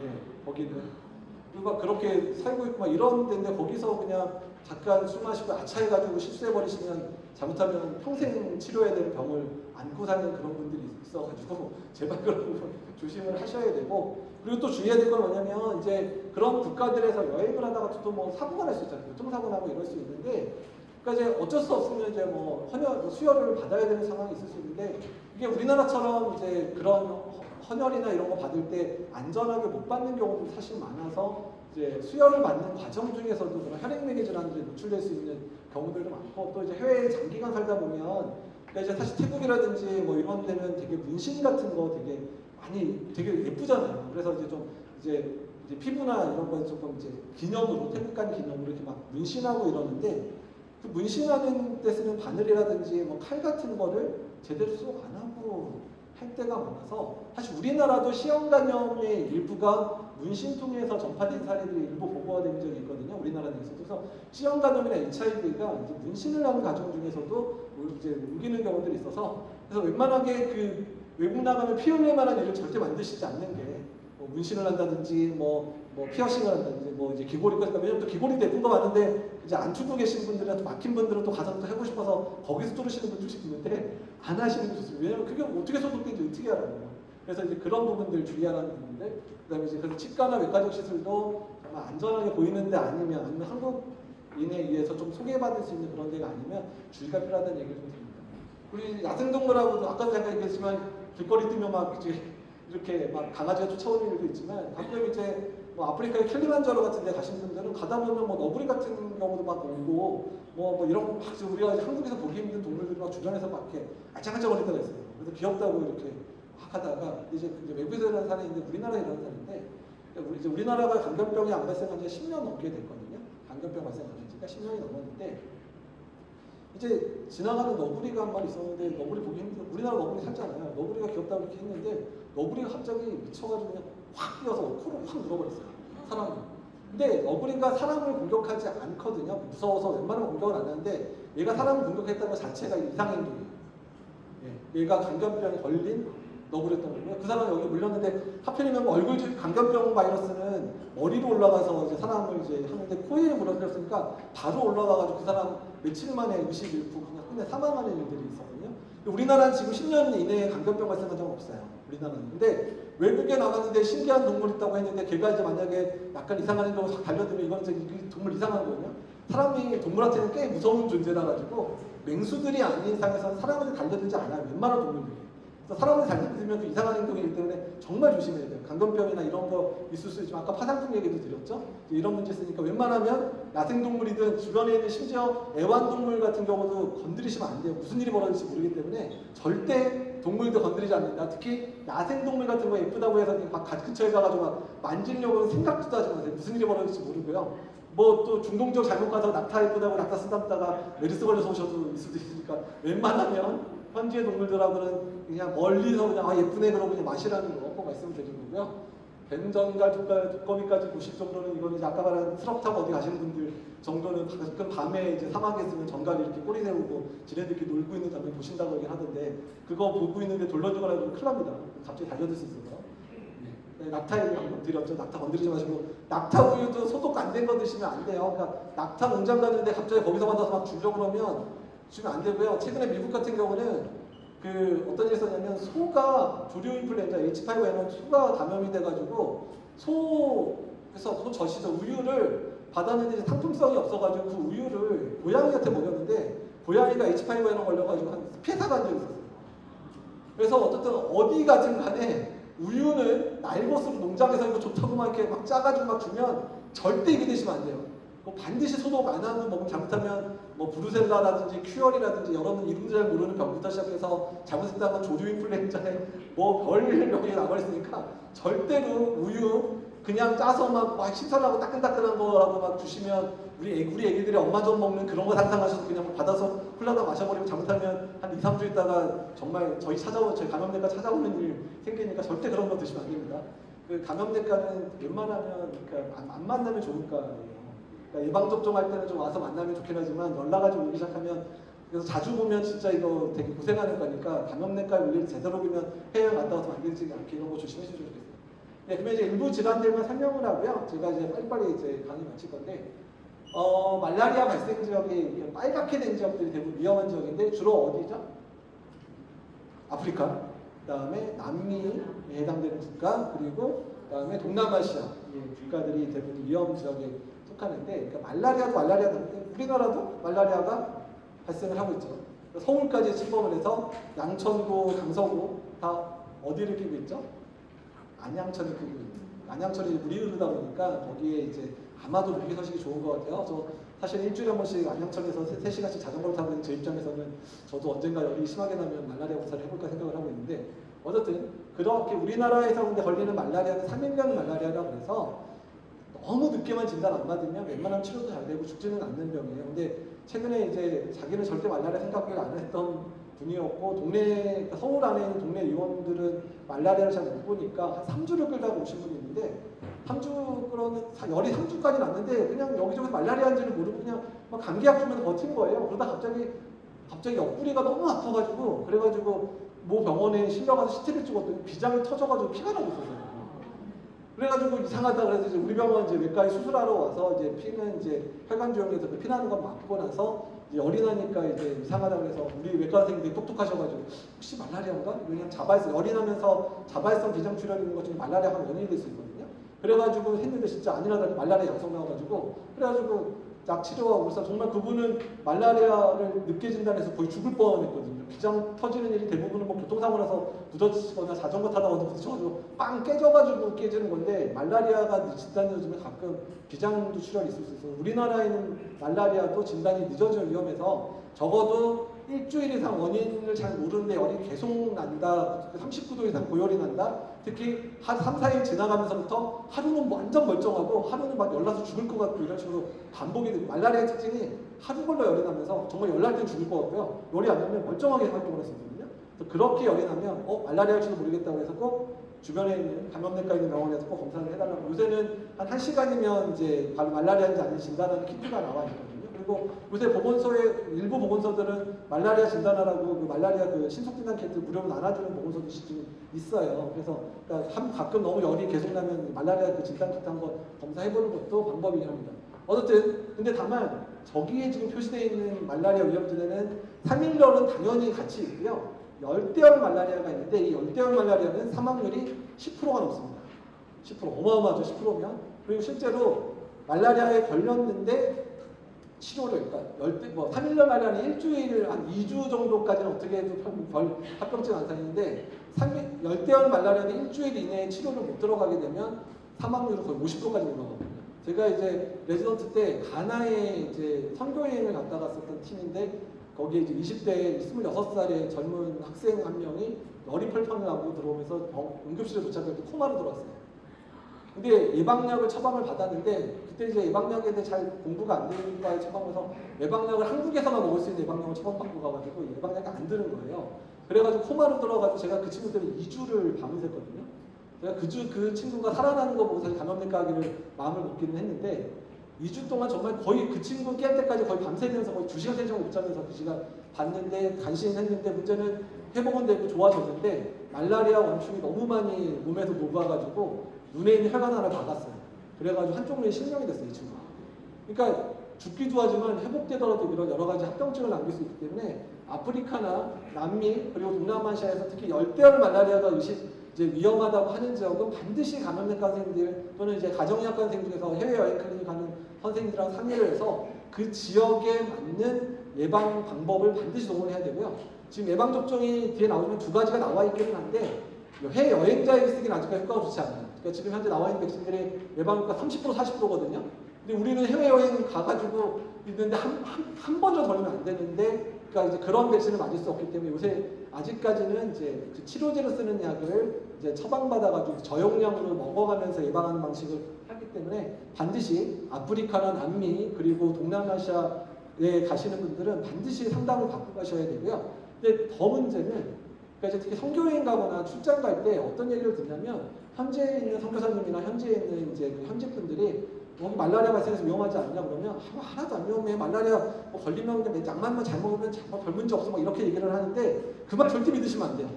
예, 거기는. 그리고 그렇게 살고 있고 막 이런 데인데 거기서 그냥 잠깐 술 마시고 아차해가지고 실수해버리시면 잘못하면 평생 치료해야 되는 병을 안고 사는 그런 분들이 있어가지고 제발 그런 거 조심을 하셔야 되고 그리고 또 주의해야 될 건 뭐냐면 이제 그런 국가들에서 여행을 하다가 또 뭐 사고가 날 수 있잖아요. 교통사고 나고 이럴 수 있는데 그러니까 이제 어쩔 수 없으면 이제 뭐 수혈을 받아야 되는 상황이 있을 수 있는데 이게 우리나라처럼 이제 그런 헌혈이나 이런 거 받을 때 안전하게 못 받는 경우도 사실 많아서 이제 수혈을 받는 과정 중에서도 그런 혈액매개 질환들이 노출될 수 있는 경우들도 많고 또 이제 해외에 장기간 살다 보면 그러니까 이제 사실 태국이라든지 뭐 이런 데는 되게 문신 같은 거 되게 많이 되게 예쁘잖아요. 그래서 이제 좀 이제 피부나 이런 거에 조금 이제 기념으로 태국 간 기념으로 이렇게 막 문신하고 이러는데 그 문신하는 데 쓰는 바늘이라든지 뭐 칼 같은 거를 제대로 쏙 안 하고 할 때가 많아서 사실 우리나라도 시형 감염의 일부가 문신 통해서 전파된 사례들이 일부 보고가 된 적이 있거든요. 우리나라 내에서도. 그래서 시형 감염이나 HIV가 이제 문신을 하는 가정 중에서도 이제 옮기는 경우들이 있어서 그래서 웬만하게 그 외국 나가면 피 흘릴 만한 일을 절대 만드시지 않는 게 뭐 문신을 한다든지 뭐 피어싱을 한다든지 뭐 이제 귀걸이까지 왜냐면 또 귀걸이도 예쁜 거 많은데 이제 안 투고 계신 분들이나 또 막힌 분들은 또 가서 또 하고 싶어서 거기서 뚫으시는 분들이 있는데 안 하시는 게 좋습니다. 왜냐면 그게 어떻게 소독되는지 어떻게 알아요. 그래서 이제 그런 부분들 주의하라는 부분들 그다음에 이제 그래서 치과나 외과적 시술도 정말 안전하게 보이는데 아니면 한국인에 의해서 좀 소개받을 수 있는 그런 데가 아니면 주의가 필요하다는 얘기를 좀 드립니다. 우리 야생동물하고도 아까도 잠깐 얘기했지만 길거리 뛰면 막 이제 이렇게 막 강아지가 쫓아오는 일도 있지만 가끔 이제 뭐 아프리카의 킬리만자로 같은 데 가신 분들은 가다 보면 뭐 너구리 같은 경우도 막 오고 뭐 이런 거 막 우리가 한국에서 보기 힘든 동물들이 막 주변에서 막 이렇게 알짱알짱거릴 때가 있어요. 그래서 귀엽다고 이렇게 막 하다가 이제 외국에서 일어난 사례인데 우리나라에 일어난 사례인데 이제 우리나라가 감염병이 안 발생한 지 10년 넘게 됐거든요. 감염병 발생한 지가 10년이 넘었는데 이제 지나가는 너구리가 한 마리 있었는데 너구리 보기 힘들어. 우리나라 너구리 살잖아요. 너구리가 귀엽다고 이렇게 했는데 너구리가 갑자기 미쳐가지고 그냥 확 뛰어서 코로 확 물어버렸어요. 사람을. 근데 너구리가 사람을 공격하지 않거든요. 무서워서 웬만하면 공격을 안 하는데 얘가 사람을 공격했다는 것 자체가 이상행동이에요. 예. 얘가 감염병에 걸린 너구리였던 거고요. 그 사람이 여기 물렸는데 하필이면 얼굴 감염병 바이러스는 머리로 올라가서 이제 사람을 이제 하는데 코에 물었으니까 바로 올라가가지고 그 사람 며칠 만에 의식 잃고 그냥 끝내 사망하는 일들이 있었거든요. 우리나라는 지금 10년 이내에 감염병 발생한 적은 없어요. 우리나라는. 근데 외국에 나갔는데 신기한 동물 있다고 했는데 걔가 이제 만약에 약간 이상한 행동을 확 달려들면 이건 이제 그 동물 이상한 거거든요. 사람이 동물한테는 꽤 무서운 존재라 가지고 맹수들이 아닌 이상에서는 사람한테 달려들지 않아요. 웬만한 동물들이. 그래서 사람을 달려들면 그 이상한 행동이기 때문에 정말 조심해야 돼요. 감염병이나 이런 거 있을 수 있지만 아까 파상풍 얘기도 드렸죠. 이런 문제 있으니까 웬만하면 야생동물이든 주변에 있는 심지어 애완동물 같은 경우도 건드리시면 안 돼요. 무슨 일이 벌어질지 모르기 때문에 절대 동물도 건드리지 않는다. 특히 야생동물 같은 거 예쁘다고 해서 막 근처에 가가지고 막 만지려고 생각도 하지 마세요. 무슨 일이 벌어질지 모르고요. 뭐 또 중동적 잘못 가서 낙타 예쁘다고 낙타 쓰담다가 메르스 걸려서 오셔도 있을 수도 있으니까 웬만하면 현지의 동물들하고는 그냥 멀리서 그냥 예쁘네 그러고 그냥 마시라는 거 꼭 말씀드리는 거고요. 뱀전갈, 두꺼비까지 보실 정도는 이거는 이제 아까 말한 트럭 타고 어디 가시는 분들 정도는 가끔 밤에 이제 사막에 있으면 전갈이 이렇게 꼬리 세우고 지네들끼리 놀고 있는 장면 보신다고 하긴 하던데 그거 보고 있는데 돌려주거나 하면 큰일 납니다. 갑자기 달려들 수 있어서. 네, 낙타 얘기 방금 드렸죠. 낙타 건드리지 마시고 낙타 우유도 소독 안 된 거 드시면 안 돼요. 그러니까 낙타 농장 갔는데 갑자기 거기서 받아서 막 주려고 그러면 주면 안 되고요. 최근에 미국 같은 경우는 그 어떤 일이 있었냐면 소가 조류 인플루엔자 H5N1 소가 감염이 돼가지고 소에서 소 젖이죠. 우유를 받았는데 상품성이 없어가지고 그 우유를 고양이한테 먹였는데 고양이가 H5N1 걸려가지고 한 폐사가 한 적이 있었어요. 그래서 어쨌든 어디 가든 간에 우유는 날것으로 농장에서 이거 좋다고 막 이렇게 막 짜가지고 막 주면 절대 이게 되시면 안 돼요. 반드시 소독 안 하고 먹으면 잘못하면 뭐 브루셀라라든지 큐어리라든지 여러분 이름도 잘 모르는 병부터 시작해서 잘못했다면 조류 인플루엔자에 뭐별 병이 남아있으니까 절대로 우유 그냥 짜서 막 신선하고 따끈따끈한 거라고 막 주시면 우리 애기들이 엄마 젖 먹는 그런 거 상상하셔서 그냥 받아서 콜라다 마셔버리면 잘못하면 한 2, 3주 있다가 정말 저희 감염내과 찾아오는 일 생기니까 절대 그런 거 드시면 안 됩니다. 그 감염내과는 웬만하면 그러니까 안 만나면 좋을까요? 그러니까 예방접종할 때는 좀 와서 만나면 좋긴 하지만 연락가지고 오기 시작하면 그래서 자주 보면 진짜 이거 되게 고생하는 거니까 감염내과 원리를 제대로 보면 해외 갔다 와서 만들지 않게 이런 거 조심해 주셔야 좋겠어요. 네, 그러면 이제 일부 질환들만 설명을 하고요. 제가 이제 빨리빨리 이제 강의 마칠 건데 말라리아 발생 지역이 빨갛게 된 지역들이 대부분 위험한 지역인데 주로 어디죠? 아프리카, 그다음에 남미에 해당되는 국가, 그리고 그다음에 동남아시아 국가들이 대부분 위험 지역에 속하는데 그러니까 말라리아도 우리나라도 말라리아가 발생을 하고 있죠. 서울까지 침범을 해서 양천구, 강서구 다 어디를 끼고 있죠? 안양천이 끼고 있는. 안양천이 물이 흐르다 보니까 거기에 이제 아마도 물기 서식이 좋은 것 같아요. 저 사실 일주일에 한 번씩 안양천에서 3시간씩 자전거를 타고 있는 제 입장에서는 저도 언젠가 열이 심하게 나면 말라리아 검사를 해볼까 생각을 하고 있는데 어쨌든 그렇게 우리나라에서 근데 걸리는 말라리아는 3일간 말라리아라고 해서 너무 늦게만 진단 안 받으면 웬만하면 치료도 잘 되고 죽지는 않는 병이에요. 근데 최근에 이제 자기는 절대 말라리아 생각을 안 했던 분이었고 그러니까 서울 안에 있는 동네 의원들은 말라리아를 잘 못 보니까 한 3주를 끌다가 오신 분이 있는데 3주 끌어는 열이 3주까지 났는데 그냥 여기저기 말라리아인지를 모르고 그냥 막 감기약 주면서 버틴 거예요. 그러다 갑자기 옆구리가 너무 아파가지고 그래가지고 모 병원에 실려가서 CT를 찍었더니 비장이 터져가지고 피가 나고 있었어요. 그래가지고 이상하다 그래서 이제 우리 병원 이제 외과에 수술하러 와서 이제 피는 이제 혈관 조영에서 그 피 나는 거 막고 나서 이제 열이 나니까 이제 이상하다 그래서 우리 외과 선생님들이 똑똑하셔가지고 혹시 말라리아인가? 왜냐면 열이 나면서 자발성 비장 출혈 있는 것 중에 말라리아가 원인이 될 수 있거든요. 그래가지고 했는데 진짜 아니라더니 말라리아 양성 나와가지고 그래가지고 약 치료하고 그래서 정말 그분은 말라리아를 늦게 진단해서 거의 죽을 뻔했거든요. 비장 터지는 일이 대부분은 뭐 교통사고 나서 부딪히거나 자전거 타다가 부딪혀가지고 빵 깨져가지고 깨지는 건데 말라리아가 진단되어지면 가끔 비장도 출혈이 있을 수 있어요. 우리나라에는 말라리아도 진단이 늦어질 위험해서 적어도 일주일 이상 원인을 잘 모르는데 열이 계속 난다, 39도 이상 고열이 난다, 특히 한 3, 4일 지나가면서부터 하루는 완전 멀쩡하고 하루는 막 열나서 죽을 것 같고 이런 식으로 반복이 되고 말라리아의 특징이 하루 걸러 열이 나면서 정말 열 날 땐 죽을 것 같고요. 열이 안 나면 멀쩡하게 활동을 했었거든요. 그렇게 열이 나면 말라리아일지도 모르겠다고 해서 꼭 주변에 있는 감염내과에 있는 병원에서 꼭 검사를 해달라고 요새는 한 1시간이면 이제 바로 말라리아인지 아닌지 진단하는 키트가 나와 있거든요. 그리고 요새 일부 보건소들은 말라리아 진단하라고 그 말라리아 그 신속진단 키트 무료로 나눠주는 보건소도 지금 있어요. 그래서 그러니까 가끔 너무 열이 계속 나면 말라리아 그 진단 키트 한번 검사해보는 것도 방법이긴 합니다. 어쨌든 근데 다만 저기에 지금 표시되어 있는 말라리아 위험지대는 3일열은 당연히 같이 있고요. 열대열 말라리아가 있는데 이 열대열 말라리아는 사망률이 10%가 넘습니다. 10% 어마어마하죠. 10%면. 그리고 실제로 말라리아에 걸렸는데 치료를 그러니까 3일열 말라리아는 일주일 한 2주 정도까지는 어떻게 해도 합병증 안 생기는데 열대열 말라리아는 일주일 이내에 치료를 못 들어가게 되면 사망률은 거의 50%까지 올라가거든요. 제가 이제 레지던트 때 가나에 이제 선교여행을 갔다 갔었던 팀인데 거기에 이제 20대 26살의 젊은 학생 한 명이 열이 펄펄 나고 들어오면서 응급실에 도착할 때 코마로 들어왔어요. 근데 예방약을 처방을 받았는데 그때 이제 예방약에 대해 잘 공부가 안 되니까 처방해서 예방약을 한국에서만 먹을 수 있는 예방약을 처방받고 가가지고 예방약이 안 드는 거예요. 그래가지고 코마로 들어가지고 제가 그 친구 때문에 2주를 밤을 샜거든요. 제가 그 친구가 살아나는 거 보고 사실 감염내과 하기를 마음을 먹기는 했는데 2주 동안 정말 거의 그 친구 깰 때까지 거의 밤새면서 거의 2시간 3시간 못 자면서 그 시간 봤는데 간신했는데 문제는 회복은 되고 좋아졌는데 말라리아 원충이 너무 많이 몸에서 녹아가지고 눈에 있는 혈관 하나 막았어요. 그래가지고 한쪽 눈이 실명이 됐어요, 이 친구가. 그러니까 죽기도 하지만 회복되더라도 이런 여러 가지 합병증을 남길 수 있기 때문에 아프리카나 남미 그리고 동남아시아에서 특히 열대열 말라리아가 이제 위험하다고 하는 지역은 반드시 감염내과 선생님들 또는 이제 가정의학과 선생님 중에서 해외여행 클리닉 가는 선생님들랑 상의를 해서 그 지역에 맞는 예방 방법을 반드시 동원해야 되고요. 지금 예방접종이 뒤에 나오면 2가지가 나와 있기는 한데 해외여행자에게 쓰기는 아직까지 효과가 좋지 않아요. 그러니까 지금 현재 나와 있는 백신들의 예방효과 30% 40%거든요. 근데 우리는 해외여행 가가지고 있는데 한 번도 걸리면 안 되는데, 그러니까 이제 그런 백신을 맞을 수 없기 때문에 요새 아직까지는 이제 그 치료제로 쓰는 약을 이제 처방받아가지고 저용량으로 먹어가면서 예방하는 방식을 하기 때문에 반드시 아프리카나 남미 그리고 동남아시아에 가시는 분들은 반드시 상담을 받고 가셔야 되고요. 근데 더 문제는, 그러니까 특히 선교여행 가거나 출장 갈 때 어떤 얘기를 듣냐면, 현지에 있는 선교사님이나 현지에 있는 이제 그 현지 분들이 여기 말라리아 발생해서 위험하지 않냐 그러면 하나도 안 위험해. 말라리아 뭐 걸리면 그냥 약만만 잘 먹으면 별 문제 없어. 막 이렇게 얘기를 하는데 그 말 절대 믿으시면 안 돼요.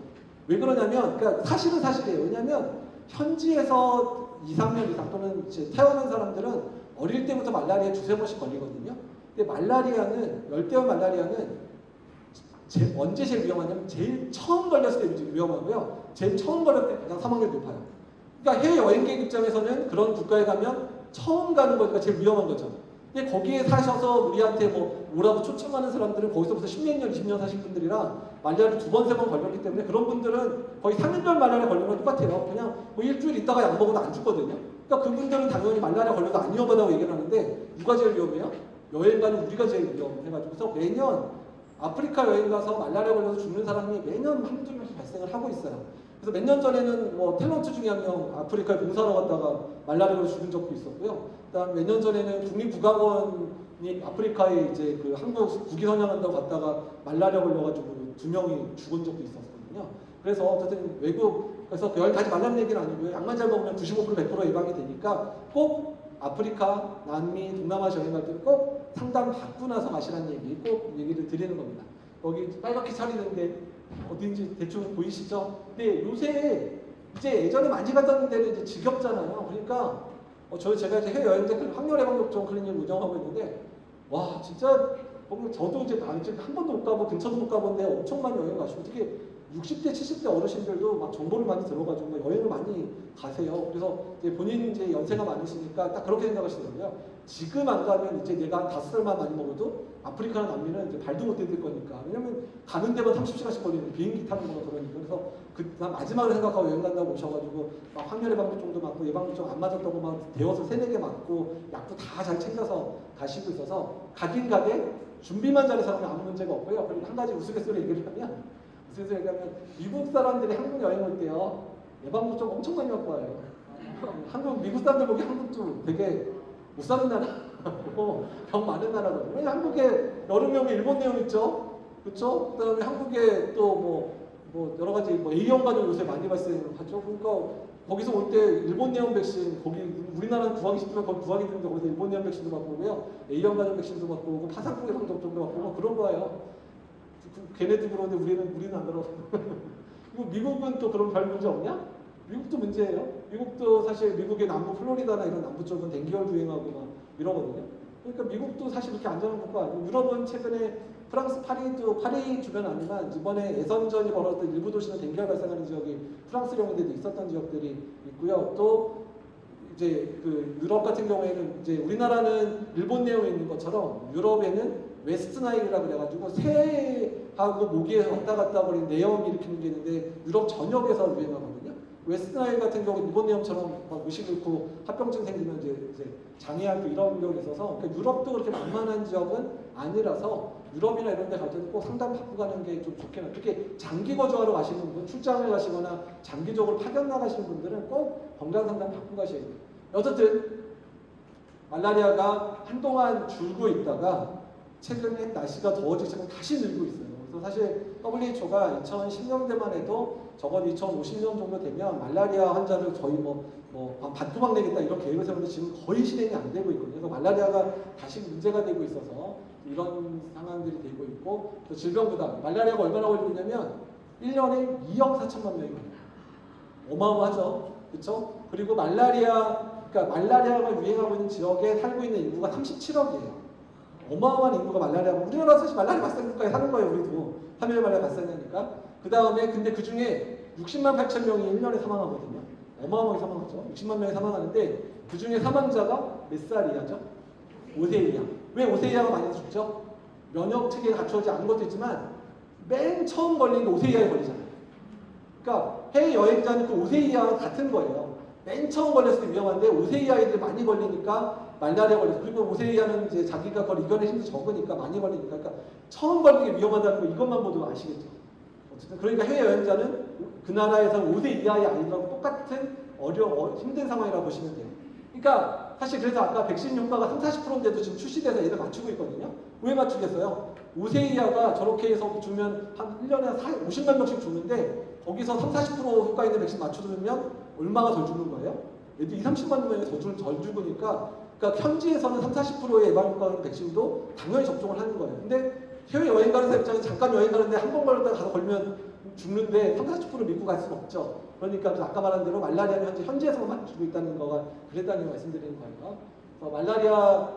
왜 그러냐면, 그러니까 사실은 사실이에요. 왜냐하면 현지에서 2, 3년 이상 또는 이제 태어난 사람들은 어릴 때부터 말라리아에 두세 번씩 걸리거든요. 근데 말라리아는, 열대어 말라리아는 언제 제일 위험하냐면 제일 처음 걸렸을 때 위험하고요. 제일 처음 걸렸을 때 가장 사망률이 높아요. 그러니까 해외 여행객 입장에서는 그런 국가에 가면 처음 가는 거니까 제일 위험한 거죠. 근데 거기에 사셔서 우리한테 뭐 오라고 초청하는 사람들은 거기서부터 10몇 년, 20년 사신 분들이라 말라리아 2번, 3번 걸렸기 때문에 그런 분들은 거의 3일별 말라리아 걸리는 건 똑같아요. 그냥 뭐 일주일 있다가 약 먹어도 안 죽거든요. 그러니까 그분들은 당연히 말라리아 걸려도 안 위험하다고 얘기를 하는데, 누가 제일 위험해요? 여행 가는 우리가 제일 위험해가지고. 그래서 매년 아프리카 여행 가서 말라리아 걸려서 죽는 사람이 매년 한두 명씩 발생을 하고 있어요. 그래서 몇 년 전에는 뭐 탤런트 중에 한 명 아프리카에 봉사하러 갔다가 말라리아 걸려 죽은 적도 있었고요. 그다음 몇 년 전에는 국립국악원이 아프리카에 이제 그 한국 국기 선양한다고 갔다가 말라리아 걸려가지고 2명이 죽은 적도 있었거든요. 그래서 어쨌든 외국에서 여행 가지 말라는 얘기는 아니고요. 약만 잘 먹으면 95% 100% 예방이 되니까 꼭 아프리카, 남미, 동남아시아 여행 갈 때는 꼭 상담 받고 나서 가시라는 얘기 꼭 얘기를 드리는 겁니다. 여기 빨갛게 차리는데 어딘지 대충 보이시죠? 근데 요새 이제 예전에 많이 갔던 데는 이제 지겹잖아요. 그러니까 제가 이제 해외 여행자 확률예방접종 클리닉 운영하고 있는데, 와 진짜 저도 이제 한 번도 못 가고 근처도 못 가본데 엄청 많이 여행 가시고, 특히 60대, 70대 어르신들도 막 정보를 많이 들어가지고 여행을 많이 가세요. 그래서 이제 본인 이제 연세가 많으시니까 딱 그렇게 생각하시더라고요. 지금 안 가면 이제 내가 한 5살만 많이 먹어도 아프리카나 남미는 이제 발도 못 디딜 거니까. 왜냐면 가는 데만 30시간씩 걸리는 비행기 타는 거나 그러니까. 그래서 난 마지막으로 생각하고 여행 간다고 오셔가지고 막 확률 예방접종도 맞고 예방접종 안 맞았다고 막 대여서 3-4개 맞고 약도 다 잘 챙겨서 가시고 있어서 가긴 가되 준비만 잘해서 하면 아무 문제가 없고요. 그리고 한 가지 우스갯소리 얘기를 하면, 미국 사람들이 한국 여행 올 때요, 예방접종 엄청 많이 갖고 와요. 미국 사람들 보기 한국도 되게 못 사는 나라, 병 많은 나라거든요. 왜냐면 한국에 여름용이 일본 내용 있죠? 그쵸? 그 다음에 한국에 또 뭐 여러 가지 A형 간염 요새 많이 발생하죠. 그러니까 거기서 올 때 일본 내용 백신, 거기 우리나라는 구하기 쉽지만 거기 구하기 힘든데 거기서 일본 내용 백신도 맞고 오고요. A형 간염 백신도 맞고 오고 파상풍 예방접종도 맞고 오고 그런 거예요. 걔네도 그러는데 우리는 안 그러고. 그리고 미국은 또 그런 별 문제 없냐? 미국도 문제예요. 미국도 사실 미국의 남부 플로리다나 이런 남부 쪽은 댕기열 유행하고 막 이러거든요. 그러니까 미국도 사실 그렇게 안전한 국가 아니고, 유럽은 최근에 프랑스 파리 주변 아니면 이번에 예선전이 벌어졌던 일부 도시는 댕기열 발생하는 지역이 프랑스령인데도 있었던 지역들이 있고요. 또 이제 그 유럽 같은 경우에는 이제 우리나라는 일본 내용에 있는 것처럼 유럽에는 웨스트 나일이라고 그래가지고 새하고 모기에서 왔다 갔다 거리는 내염 일으키는 게 있는데 유럽 전역에서 유행하거든요. 웨스트 나일 같은 경우 일본 내염처럼 막 의식 잃고 합병증 생기면 이제 장애하고 이런 위험이 있어서, 그러니까 유럽도 그렇게 만만한 지역은 아니라서 유럽이나 이런 데 갈 때는 꼭 상담 받고 가는 게 좀 좋긴 해요. 특히 장기 거주하러 가시는 분, 출장을 가시거나 장기적으로 파견 나가시는 분들은 꼭 건강 상담 받고 가셔야 돼요. 어쨌든 말라리아가 한동안 줄고 있다가 최근에 날씨가 더워지기 시작하면 다시 늘고 있어요. 그래서 사실 WHO가 2010년대만 해도 적어도 2050년 정도 되면 말라리아 환자를 거의 반토막 내겠다 이런 계획을 세웠는데 지금 거의 실행이 안 되고 있거든요. 그래서 말라리아가 다시 문제가 되고 있어서 이런 상황들이 되고 있고, 또 질병부담, 말라리아가 얼마나 걸리냐면 1년에 2억 4천만 명이 걸려요. 어마어마하죠. 그렇죠? 그리고 말라리아가 유행하고 있는 지역에 살고 있는 인구가 37억이에요. 어마어마한 인구가 말라리아고, 우리나라 사실 말라리아 발생 국가에 사는 거예요. 우리도 3일 말라리아 발생하니까. 그 다음에 근데 그 중에 60만 8천 명이 1년에 사망하거든요. 어마어마하게 사망하죠. 60만 명이 사망하는데 그 중에 사망자가 몇 살 이하죠? 5세 이하. 왜 5세 이하가 많이 죽죠? 면역 체계가 갖춰지지 않은 것도 있지만 맨 처음 걸린 게 5세 이하에 걸리잖아요. 그러니까 해외 여행자는 그 5세 이하와 같은 거예요. 맨 처음 걸렸을 때 위험한데 5세 이하 아이들이 많이 걸리니까 말라리아 걸려서 그리고 오세이아는 이제 자기가 그걸 이겨낼 힘도 적으니까 많이 걸리니까 그러니까 처음 걸리는 게 위험하다는 거 이것만 보도 아시겠죠. 어쨌든 그러니까 해외 여행자는 그 나라에서 5세 이하의 아이들하고 똑같은 힘든 상황이라고 보시면 돼요. 그러니까 사실 그래서 아까 백신 효과가 30-40%인데도 지금 출시돼서 얘들 맞추고 있거든요. 왜 맞추겠어요? 5세 이하가 저렇게 해서 주면 한 1년에 50만 명씩 주는데 거기서 30-40% 효과 있는 백신 맞춰주면 얼마가 더 주는 거예요? 얘도 20-30만 명이 더 죽으니까 그러니까 현지에서는 30-40%의 예방 효과 있는 백신도 당연히 접종을 하는 거예요. 근데 해외 여행 가는 사람 입장에 잠깐 여행 가는데 한 번 걸렸다가 가서 걸면 죽는데 30-40% 믿고 갈 수는 없죠. 그러니까 아까 말한 대로 말라리아는 현지에서만 맞추고 있다는 거가 그랬다는 걸 말씀드리는 거예요. 그래서 말라리아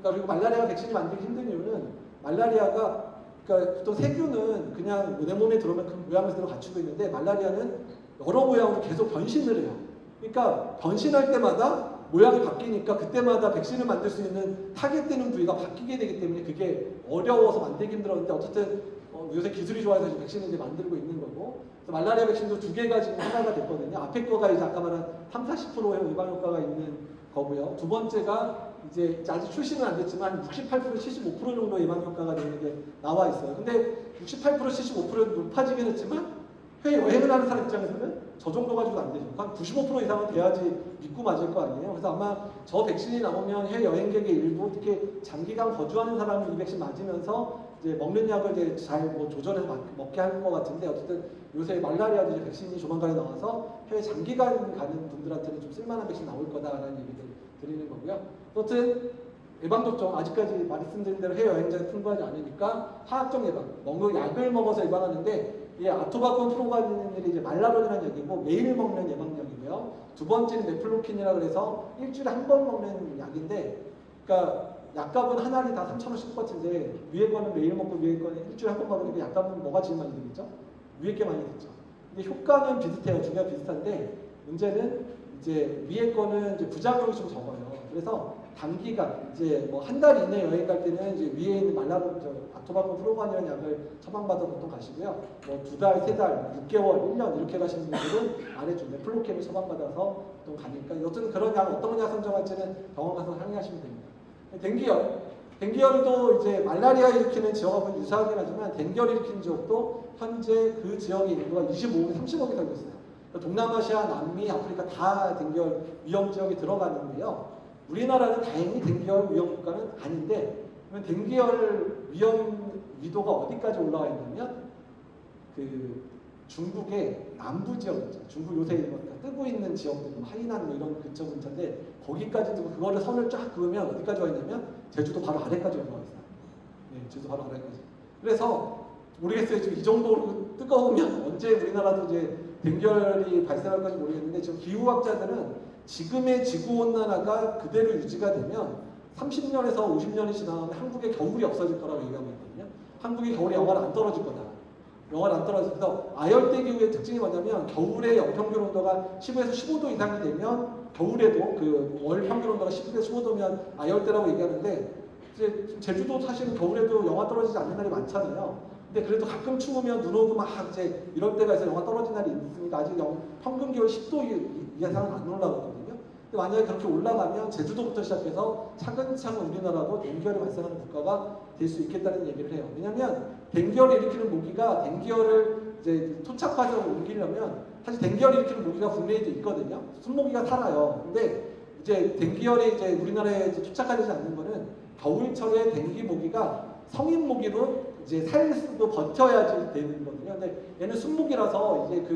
그리고 말라리아 백신이 만들기 힘든 이유는 말라리아가 그러니까 보통 세균은 그냥 내 몸에 들어오면 그 모양을 그대로 갖추고 있는데 말라리아는 여러 모양으로 계속 변신을 해요. 그러니까 변신할 때마다 모양이 바뀌니까 그때마다 백신을 만들 수 있는 타겟되는 부위가 바뀌게 되기 때문에 그게 어려워서 만들기 힘들었는데 어쨌든 요새 기술이 좋아서 백신을 이제 만들고 있는 거고 그래서 말라리아 백신도 2개가 지금 하나가 됐거든요. 앞에 거가 이제 아까 말한 30-40%의 예방 효과가 있는 거고요. 두 번째가 이제 아직 출시는 안 됐지만 68% 75% 정도 예방 효과가 되는 게 나와 있어요. 근데 68% 75%는 높아지긴 했지만 해외 여행을 하는 사람 입장에서는 저 정도 가지고도 안 되죠. 한 95% 이상은 돼야지 믿고 맞을 거 아니에요. 그래서 아마 저 백신이 나오면 해외 여행객의 일부, 특히 장기간 거주하는 사람은 이 백신 맞으면서 이제 먹는 약을 이제 잘 조절해서 먹게 할 것 같은데 어쨌든 요새 말라리아도 이제 백신이 조만간에 나와서 해외 장기간 가는 분들한테는 좀 쓸만한 백신 나올 거다라는 얘기를 드리는 거고요. 아무튼 예방접종 아직까지 말씀드린 대로 해외 여행자가 풍부하지 않으니까 화학적 예방, 약을 먹어서 예방하는데 아토바콘 프로가닌이 이제 말라론이라는 약이고 매일 먹는 예방약이고요. 두 번째는 메플로킨이라 그래서 일주일에 한 번 먹는 약인데, 그러니까 약값은 한 알이 다 3,000원씩 똑같은데 위에 거는 매일 먹고 위에 거는 일주일에 한 번 먹으니까 약값은 뭐가 제일 많이 들겠죠? 위에 게 많이 들죠. 근데 효과는 비슷해요. 두 개가 비슷한데 문제는 이제 위에 거는 이제 부작용이 좀 적어요. 그래서 단기간 이제 뭐 한 달 이내 여행 갈 때는 이제 위에 있는 아토바콘 프로가니라는 약을 처방받아 보통 가시고요. 뭐 2달, 3달, 6개월, 1년 이렇게 가시는 분들은 아래 좀 메플로캠을 처방받아서 보통 가니까 어쨌든 그런 약 어떤 약 선정할지는 병원 가서 상의하시면 됩니다. 댕기열도 이제 말라리아 일으키는 지역하고 유사하긴 하지만 댕기열 일으키는 지역도 현재 그 지역의 인구가 25억, 30억이 살고 있어요. 동남아시아, 남미, 아프리카 다 댕기열 위험 지역에 들어가는데요. 우리나라는 다행히 댕기열 위험 국가는 아닌데 그러면 댕기열 위험 위도가 어디까지 올라와 있냐면 그 중국의 남부 지역 있죠. 중국 요새 뜨고 있는 지역들, 하이난 뭐 이런 그쪽 근처인데 거기까지 뜨고 그거를 선을 쫙 그으면 어디까지 와 있냐면 제주도 바로 아래까지 올라와 있어요. 네, 제주도 바로 아래까지. 그래서 모르겠어요. 지금 이 정도로 뜨거우면 언제 우리나라도 이제 댕결이 발생할 건지 모르겠는데 지금 기후학자들은 지금의 지구온난화가 그대로 유지가 되면 30년에서 50년이 지나면 한국의 겨울이 없어질 거라고 얘기하고 있거든요. 한국의 겨울이 영하로 안 떨어질 거다. 영하로 안 떨어져서 아열대 기후의 특징이 뭐냐면 겨울에 영평균 온도가 10에서 15도 이상이 되면 겨울에도 그 월 평균 온도가 10에서 15도면 아열대라고 얘기하는데 이제 제주도 사실은 겨울에도 영하 떨어지지 않는 날이 많잖아요. 근데 그래도 가끔 추우면 눈 오고 막 이제 이럴 때가 있어서 영하 떨어진 날이 있으니까 아직 평균 기온 10도 이상은 안 올라가거든요. 근데 만약에 그렇게 올라가면 제주도부터 시작해서 차근차근 우리나라도 댕기열이 발생하는 국가가 될 수 있겠다는 얘기를 해요. 왜냐하면 댕기열을 일으키는 모기가 댕기열을 이제 토착화해서 옮기려면 사실 댕기열을 일으키는 모기가 국내에도 있거든요. 순모기가 살아요. 근데 이제 댕기열이 이제 우리나라에 이제 토착하지 않는 거는 겨울철에 댕기 모기가 성인 모기로 이제 살 수도 버텨야지 되는 거거든요. 근데 얘는 순모기라서 이제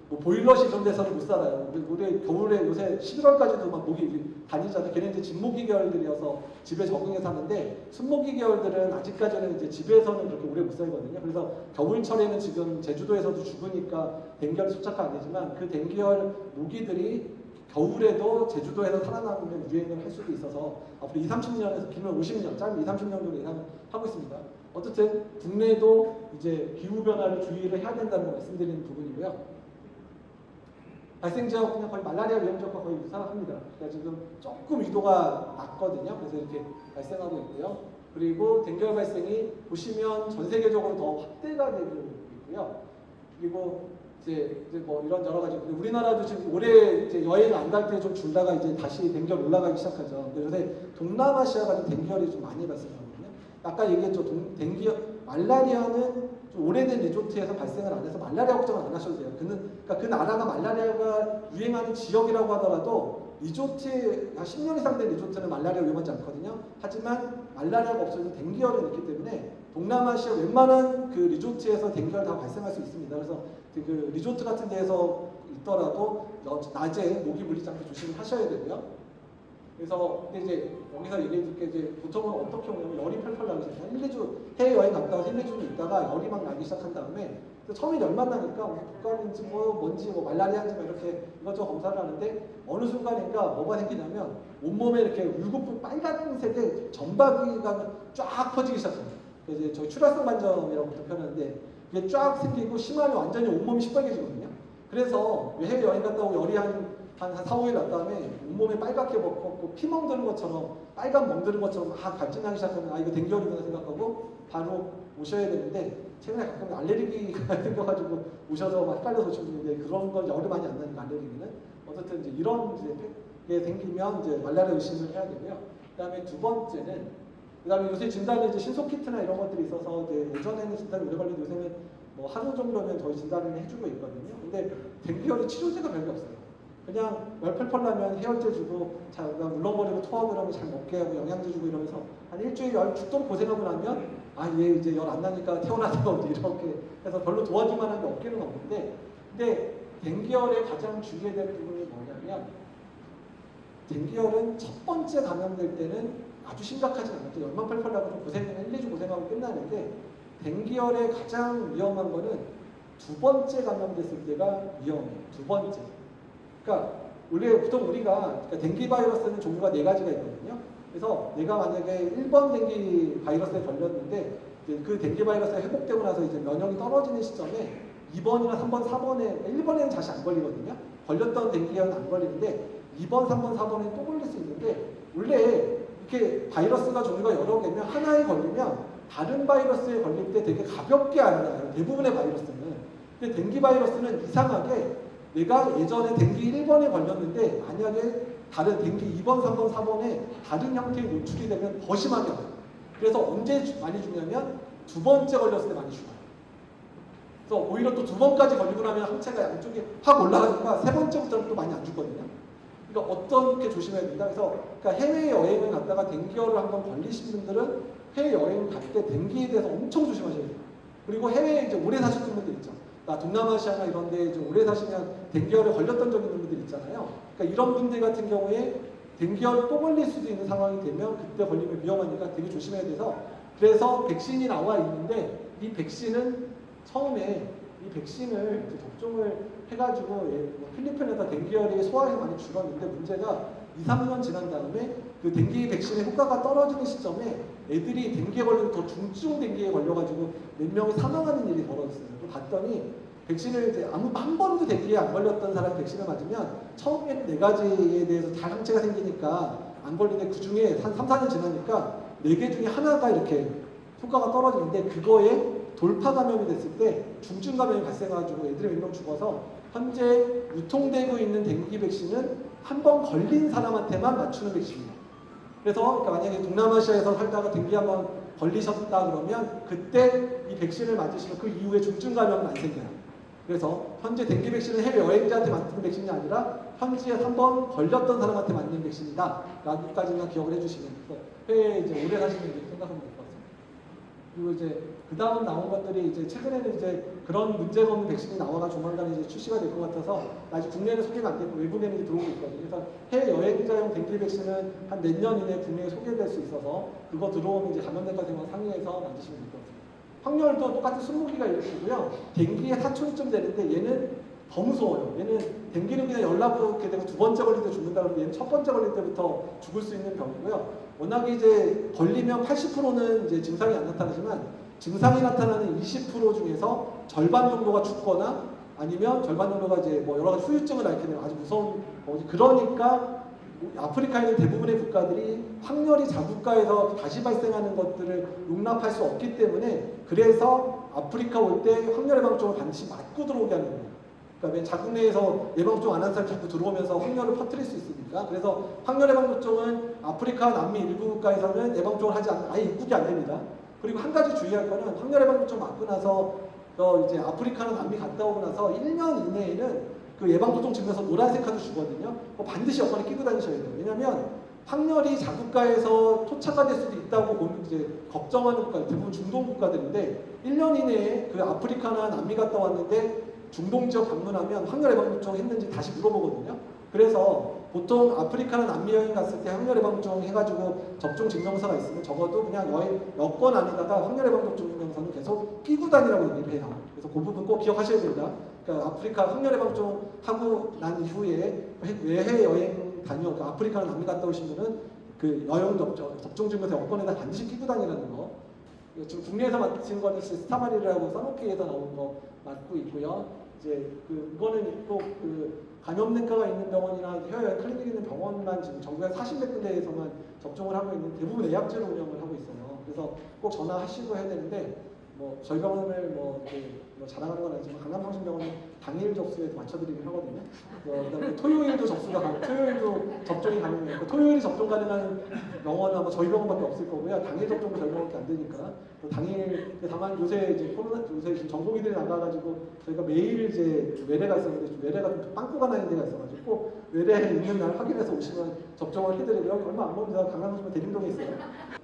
뭐 보일러실 이런 데서는 못 살아요. 우리 겨울에 요새 11월까지도 막 모기 다니잖아요. 걔는 이제 진모기 계열들이어서 집에 적응해서 사는데 순모기 계열들은 아직까지는 이제 집에서는 그렇게 오래 못 살거든요. 그래서 겨울철에는 지금 제주도에서도 죽으니까 댕기열이 소착화 안 되지만 그 댕기열 모기들이 겨울에도 제주도에서 살아남으면 유행을 할 수도 있어서 앞으로 20-30년에서 길면 50년, 짧으면 20-30년 정도 예상하고 있습니다. 어쨌든 국내도 이제 기후변화를 주의를 해야 된다는 말씀드리는 부분이고요. 발생 지역 그냥 거의 말라리아 위험 지역과 거의 유사합니다. 그러니까 지금 조금 위도가 낮거든요. 그래서 이렇게 발생하고 있고요. 그리고 댕기열 발생이 보시면 전 세계적으로 더 확대가 되고 있고요. 그리고 이제 뭐 이런 여러 가지. 우리나라도 지금 올해 이제 여행 안 갈 때 좀 줄다가 이제 다시 댕기열 올라가기 시작하죠. 요새 동남아시아가 좀 댕기열이 좀 많이 발생하거든요. 아까 얘기했죠. 댕기열 말라리아는 좀 오래된 리조트에서 발생을 안 해서 말라리아 걱정은 안 하셔도 돼요. 그러니까 그 나라가 말라리아가 유행하는 지역이라고 하더라도 리조트 한 10년 이상 된 리조트는 말라리아 위험하지 않거든요. 하지만 말라리아가 없어서 댕기열이 있기 때문에 동남아시아 웬만한 그 리조트에서 댕기열 다 발생할 수 있습니다. 그래서 그 리조트 같은 데에서 있더라도 낮에 모기 물리지 않게 조심을 하셔야 되고요. 그래서 근데 이제 여기서 얘기해 줄게 이제 보통은 어떻게 오냐면 열이 펄펄 나기 시작해요. 1, 2주 해외여행 갔다가 1, 2주 있다가 열이 막 나기 시작한 다음에 처음에 열만 나니까 독감인지 뭔지 말라리아인지 이렇게 이것저것 검사를 하는데 어느 순간인가 뭐가 생기냐면 온몸에 이렇게 울긋불긋 빨간색의 점박이가 쫙 퍼지기 시작해요. 이제 저희 출혈성 반점이라고 표현하는데 이게 쫙 생기고 심하면 완전히 온몸이 시뻘개지거든요. 그래서 해외여행 갔다 오고 열이 한 4, 5일 났 다음에 온몸에 빨갛게 먹고 피 멍드는 것처럼 빨간 멍드는 것처럼 막 발진하기 시작하면 아 이거 댕기열이구나 생각하고 바로 오셔야 되는데 최근에 가끔 알레르기가 생겨가지고 오셔서 막 헷갈려서 오시는 분인데 그런 건 열이 많이 안 나니까 알레르기는 어쨌든 이제 이런 게 생기면 이제 말라리아 의심을 해야 되고요. 그다음에 두 번째는 그다음에 요새 진단은 이제 신속 키트나 이런 것들이 있어서 이제 예전에는 진단이 오래 걸리는데 요새는 뭐 하루 정도면 저희 진단을 해주고 있거든요. 근데 댕기열이 치료제가 별게 없어요. 그냥 열 펄펄 나면 해열제 주고 물렁거리고 토하고 이러면 잘 먹게 하고 영양제 주고 이러면서 한 일주일 열 죽도록 고생하고 나면 아 얘 이제 열 안 나니까 태어나서 이렇게 해서 별로 도와줄 만한 게 없기는 없는데 근데 댕기열의 가장 주의해야 될 부분이 뭐냐면 댕기열은 첫 번째 감염될 때는 아주 심각하지 않아요. 열만 펄펄 나고 좀 고생하면 1, 2주 고생하고 끝나는데 댕기열의 가장 위험한 거는 두 번째 감염됐을 때가 위험해요. 두 번째. 그러니까 원래 보통 우리가 댕기 바이러스는 종류가 4가지가 있거든요. 그래서 내가 만약에 1번 댕기 바이러스에 걸렸는데 그 댕기 바이러스가 회복되고 나서 이제 면역이 떨어지는 시점에 2번이나 3번, 4번에 1번에는 다시 안 걸리거든요. 걸렸던 댕기열은 안 걸리는데 2번, 3번, 4번에 또 걸릴 수 있는데 원래 이렇게 바이러스가 종류가 여러 개면 하나에 걸리면 다른 바이러스에 걸릴 때 되게 가볍게 알아요. 대부분의 바이러스는. 근데 댕기 바이러스는 이상하게 내가 예전에 댕기 1번에 걸렸는데 만약에 다른 댕기 2번, 3번, 4번에 다른 형태의 노출이 되면 더 심하게 와요. 그래서 언제 많이 죽냐면 두 번째 걸렸을 때 많이 죽어요. 그래서 오히려 또 두 번까지 걸리고 나면 항체가 양쪽에 확 올라가니까 세 번째부터는 또 많이 안 죽거든요. 그러니까 어떻게 조심해야 된다. 그래서 그러니까 해외여행을 갔다가 댕기열을 한번 걸리신 분들은 해외여행 갈 때 댕기에 대해서 엄청 조심하셔야 돼요. 그리고 해외에 이제 오래 사셨던 분들 있죠. 동남아시아나 이런 데 좀 오래 사시면 댕기열에 걸렸던 적 있는 분들 있잖아요. 그러니까 이런 분들 같은 경우에 댕기열 또 걸릴 수도 있는 상황이 되면 그때 걸리면 위험하니까 되게 조심해야 돼서 그래서 백신이 나와 있는데 이 백신은 처음에 이 백신을 이제 접종을 해가지고 필리핀에다 댕기열이 소아에 많이 줄었는데 문제가 2, 3년 지난 다음에 그 댕기 백신의 효과가 떨어지는 시점에 애들이 댕기에 걸리면 더 중증 댕기에 걸려가지고 몇 명이 사망하는 일이 벌어졌어요. 봤더니 백신을 이제 한 번도 댕기에 안 걸렸던 사람이 백신을 맞으면 처음에는 4가지에 대해서 다 항체가 생기니까 안 걸리는데 그 중에 한 3, 4년 지나니까 4개 중에 하나가 이렇게 효과가 떨어지는데 그거에 돌파 감염이 됐을 때 중증 감염이 발생해가지고 애들이 몇 명 죽어서 현재 유통되고 있는 댕기 백신은 한 번 걸린 사람한테만 맞추는 백신이에요. 그래서 그러니까 만약에 동남아시아에서 살다가 댕기 한번 걸리셨다 그러면 그때 이 백신을 맞으시면 그 이후에 중증 감염은 안 생겨요. 그래서 현재 댕기 백신은 해외 여행자한테 맞는 백신이 아니라 현지에 한번 걸렸던 사람한테 맞는 백신이다 라고까지만 기억을 해주시면 해외에 이제 오래 사시는 분들이 생각하면 될 것 같습니다. 그리고 이제 그 다음 나온 것들이 이제 최근에는 이제 그런 문제가 없는 백신이 나와가 조만간 이제 출시가 될 것 같아서 아직 국내에는 소개가 안 됐고 외국에는 이제 들어오고 있거든요. 그래서 해외 여행자용 댕기 백신은 한 몇 년 이내에 국내에 소개될 수 있어서 그거 들어오면 이제 감염된 것들만 상의해서 만드시면 될 것 같습니다. 확률도 똑같은 20기가 이렇고요. 댕기의 사촌쯤 되는데 얘는 더 무서워요. 얘는 댕기는 그냥 열나게 되고 두 번째 걸릴 때 죽는다 그러면 얘는 첫 번째 걸릴 때부터 죽을 수 있는 병이고요. 워낙에 이제 걸리면 80%는 이제 증상이 안 나타나지만 증상이 나타나는 20% 중에서 절반 정도가 죽거나 아니면 절반 정도가 이제 뭐 여러 가지 후유증을 앓게 되는 아주 무서운 거지. 그러니까 아프리카에 있는 대부분의 국가들이 확률이 자국가에서 다시 발생하는 것들을 용납할 수 없기 때문에 그래서 아프리카 올 때 확률 예방접종을 반드시 맞고 들어오게 하는 거예요. 그러니까 자국 내에서 예방접종 안 한 사람이 자꾸 들어오면서 확열을 퍼뜨릴 수 있으니까. 그래서 확열 예방접종은 아프리카, 남미 일부 국가에서는 예방접종을 하지 않, 아예 입국이 안 됩니다. 그리고 한 가지 주의할 거는 확열 예방접종 맞고 나서 이제 아프리카나 남미 갔다 오고 나서 1년 이내에는 그 예방접종 증명서 노란색 카드 주거든요. 반드시 여권에 끼고 다니셔야 돼요. 왜냐하면 확열이 자국가에서 토착화 될 수도 있다고 이제 걱정하는 국가, 대부분 중동 국가들인데 1년 이내에 그 아프리카나 남미 갔다 왔는데 중동 지역 방문하면 확열 예방접종 했는지 다시 물어보거든요. 그래서 보통 아프리카나 남미 여행 갔을 때 확열 예방접종 해가지고 접종 증명서가 있으면 적어도 그냥 여권 안에다가 확열 예방접종 증명서는 계속 끼고 다니라고 얘기를 해요. 그래서 그 부분 꼭 기억하셔야 됩니다. 그러니까 아프리카 확열 예방접종 하고 난 이후에 해외 여행 다녀 아프리카나 남미 갔다 오신 분은 그 여행 접종 증명서 여권에다 반드시 끼고 다니라는 거. 지금 국내에서 맡은 거는 스타마리라고 써놓기에서 나온 거 맡고 있고요. 이제 이거는 또 감염내과가 있는 병원이나 해외 클리닉 있는 병원만 지금 전국에 40몇 군데에서만 접종을 하고 있는 대부분 예약제로 운영을 하고 있어요. 그래서 꼭 전화하시고 해야 되는데 저희 병원을 자랑하는 건 아니지만 강남성심병원은 당일 접수에 맞춰드리긴 하거든요. 그다음에 토요일도 토요일도 접종이 가능해요. 토요일이 접종 가능한 병원은 아마 저희 병원밖에 없을 거고요. 당일 접종도 저희 병원밖에 안 되니까. 당일 다만 요새 이제 요새 지금 전공의들이 나가가지고 저희가 매일 이제 외래가 있었는데 좀 외래가 좀 빵꾸가 나는 데가 있어가지고 꼭 외래 있는 날 확인해서 오시면 접종을 해드리고요. 여기 얼마 안 먼 강남성심병원 대림동에 있어요.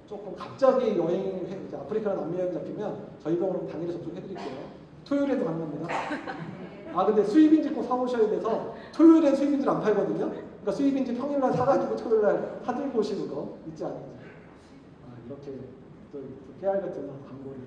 조금 갑자기 여행, 아프리카나 남미 여행 잡히면 저희 병원은 당일에 접종해드릴게요. 토요일에도 가능합니다. 근데 수입인지 꼭 사오셔야 돼서 토요일엔 수입인지를 안 팔거든요. 그러니까 수입인지 평일날 사가지고 토요일날 사들고 오시는 거 있지 않은지. 이렇게 또 깨알 같은 광고를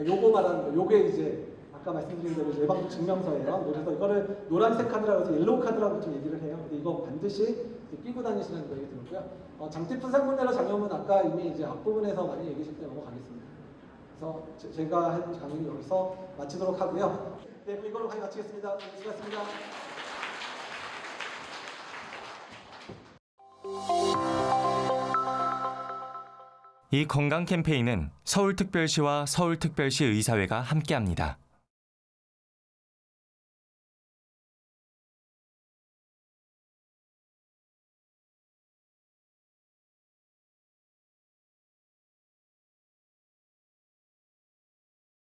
요거 말하는 거. 요게 이제 아까 말씀드린 대로 예방접종 증명서예요. 그래서 이거를 노란색 카드라고 해서 옐로우 카드라고 좀 얘기를 해요. 근데 이거 반드시 끼고 다니시는 거 얘기 들었고요. 장티푸 살모넬라 장염은 아까 이미 이제 앞부분에서 많이 얘기하실 때 넘어가겠습니다. 그래서 제가 한 강의는 여기서 마치도록 하고요. 네, 그럼 이걸로 강의 마치겠습니다. 수고하셨습니다. 이 건강 캠페인은 서울특별시와 서울특별시 의사회가 함께합니다.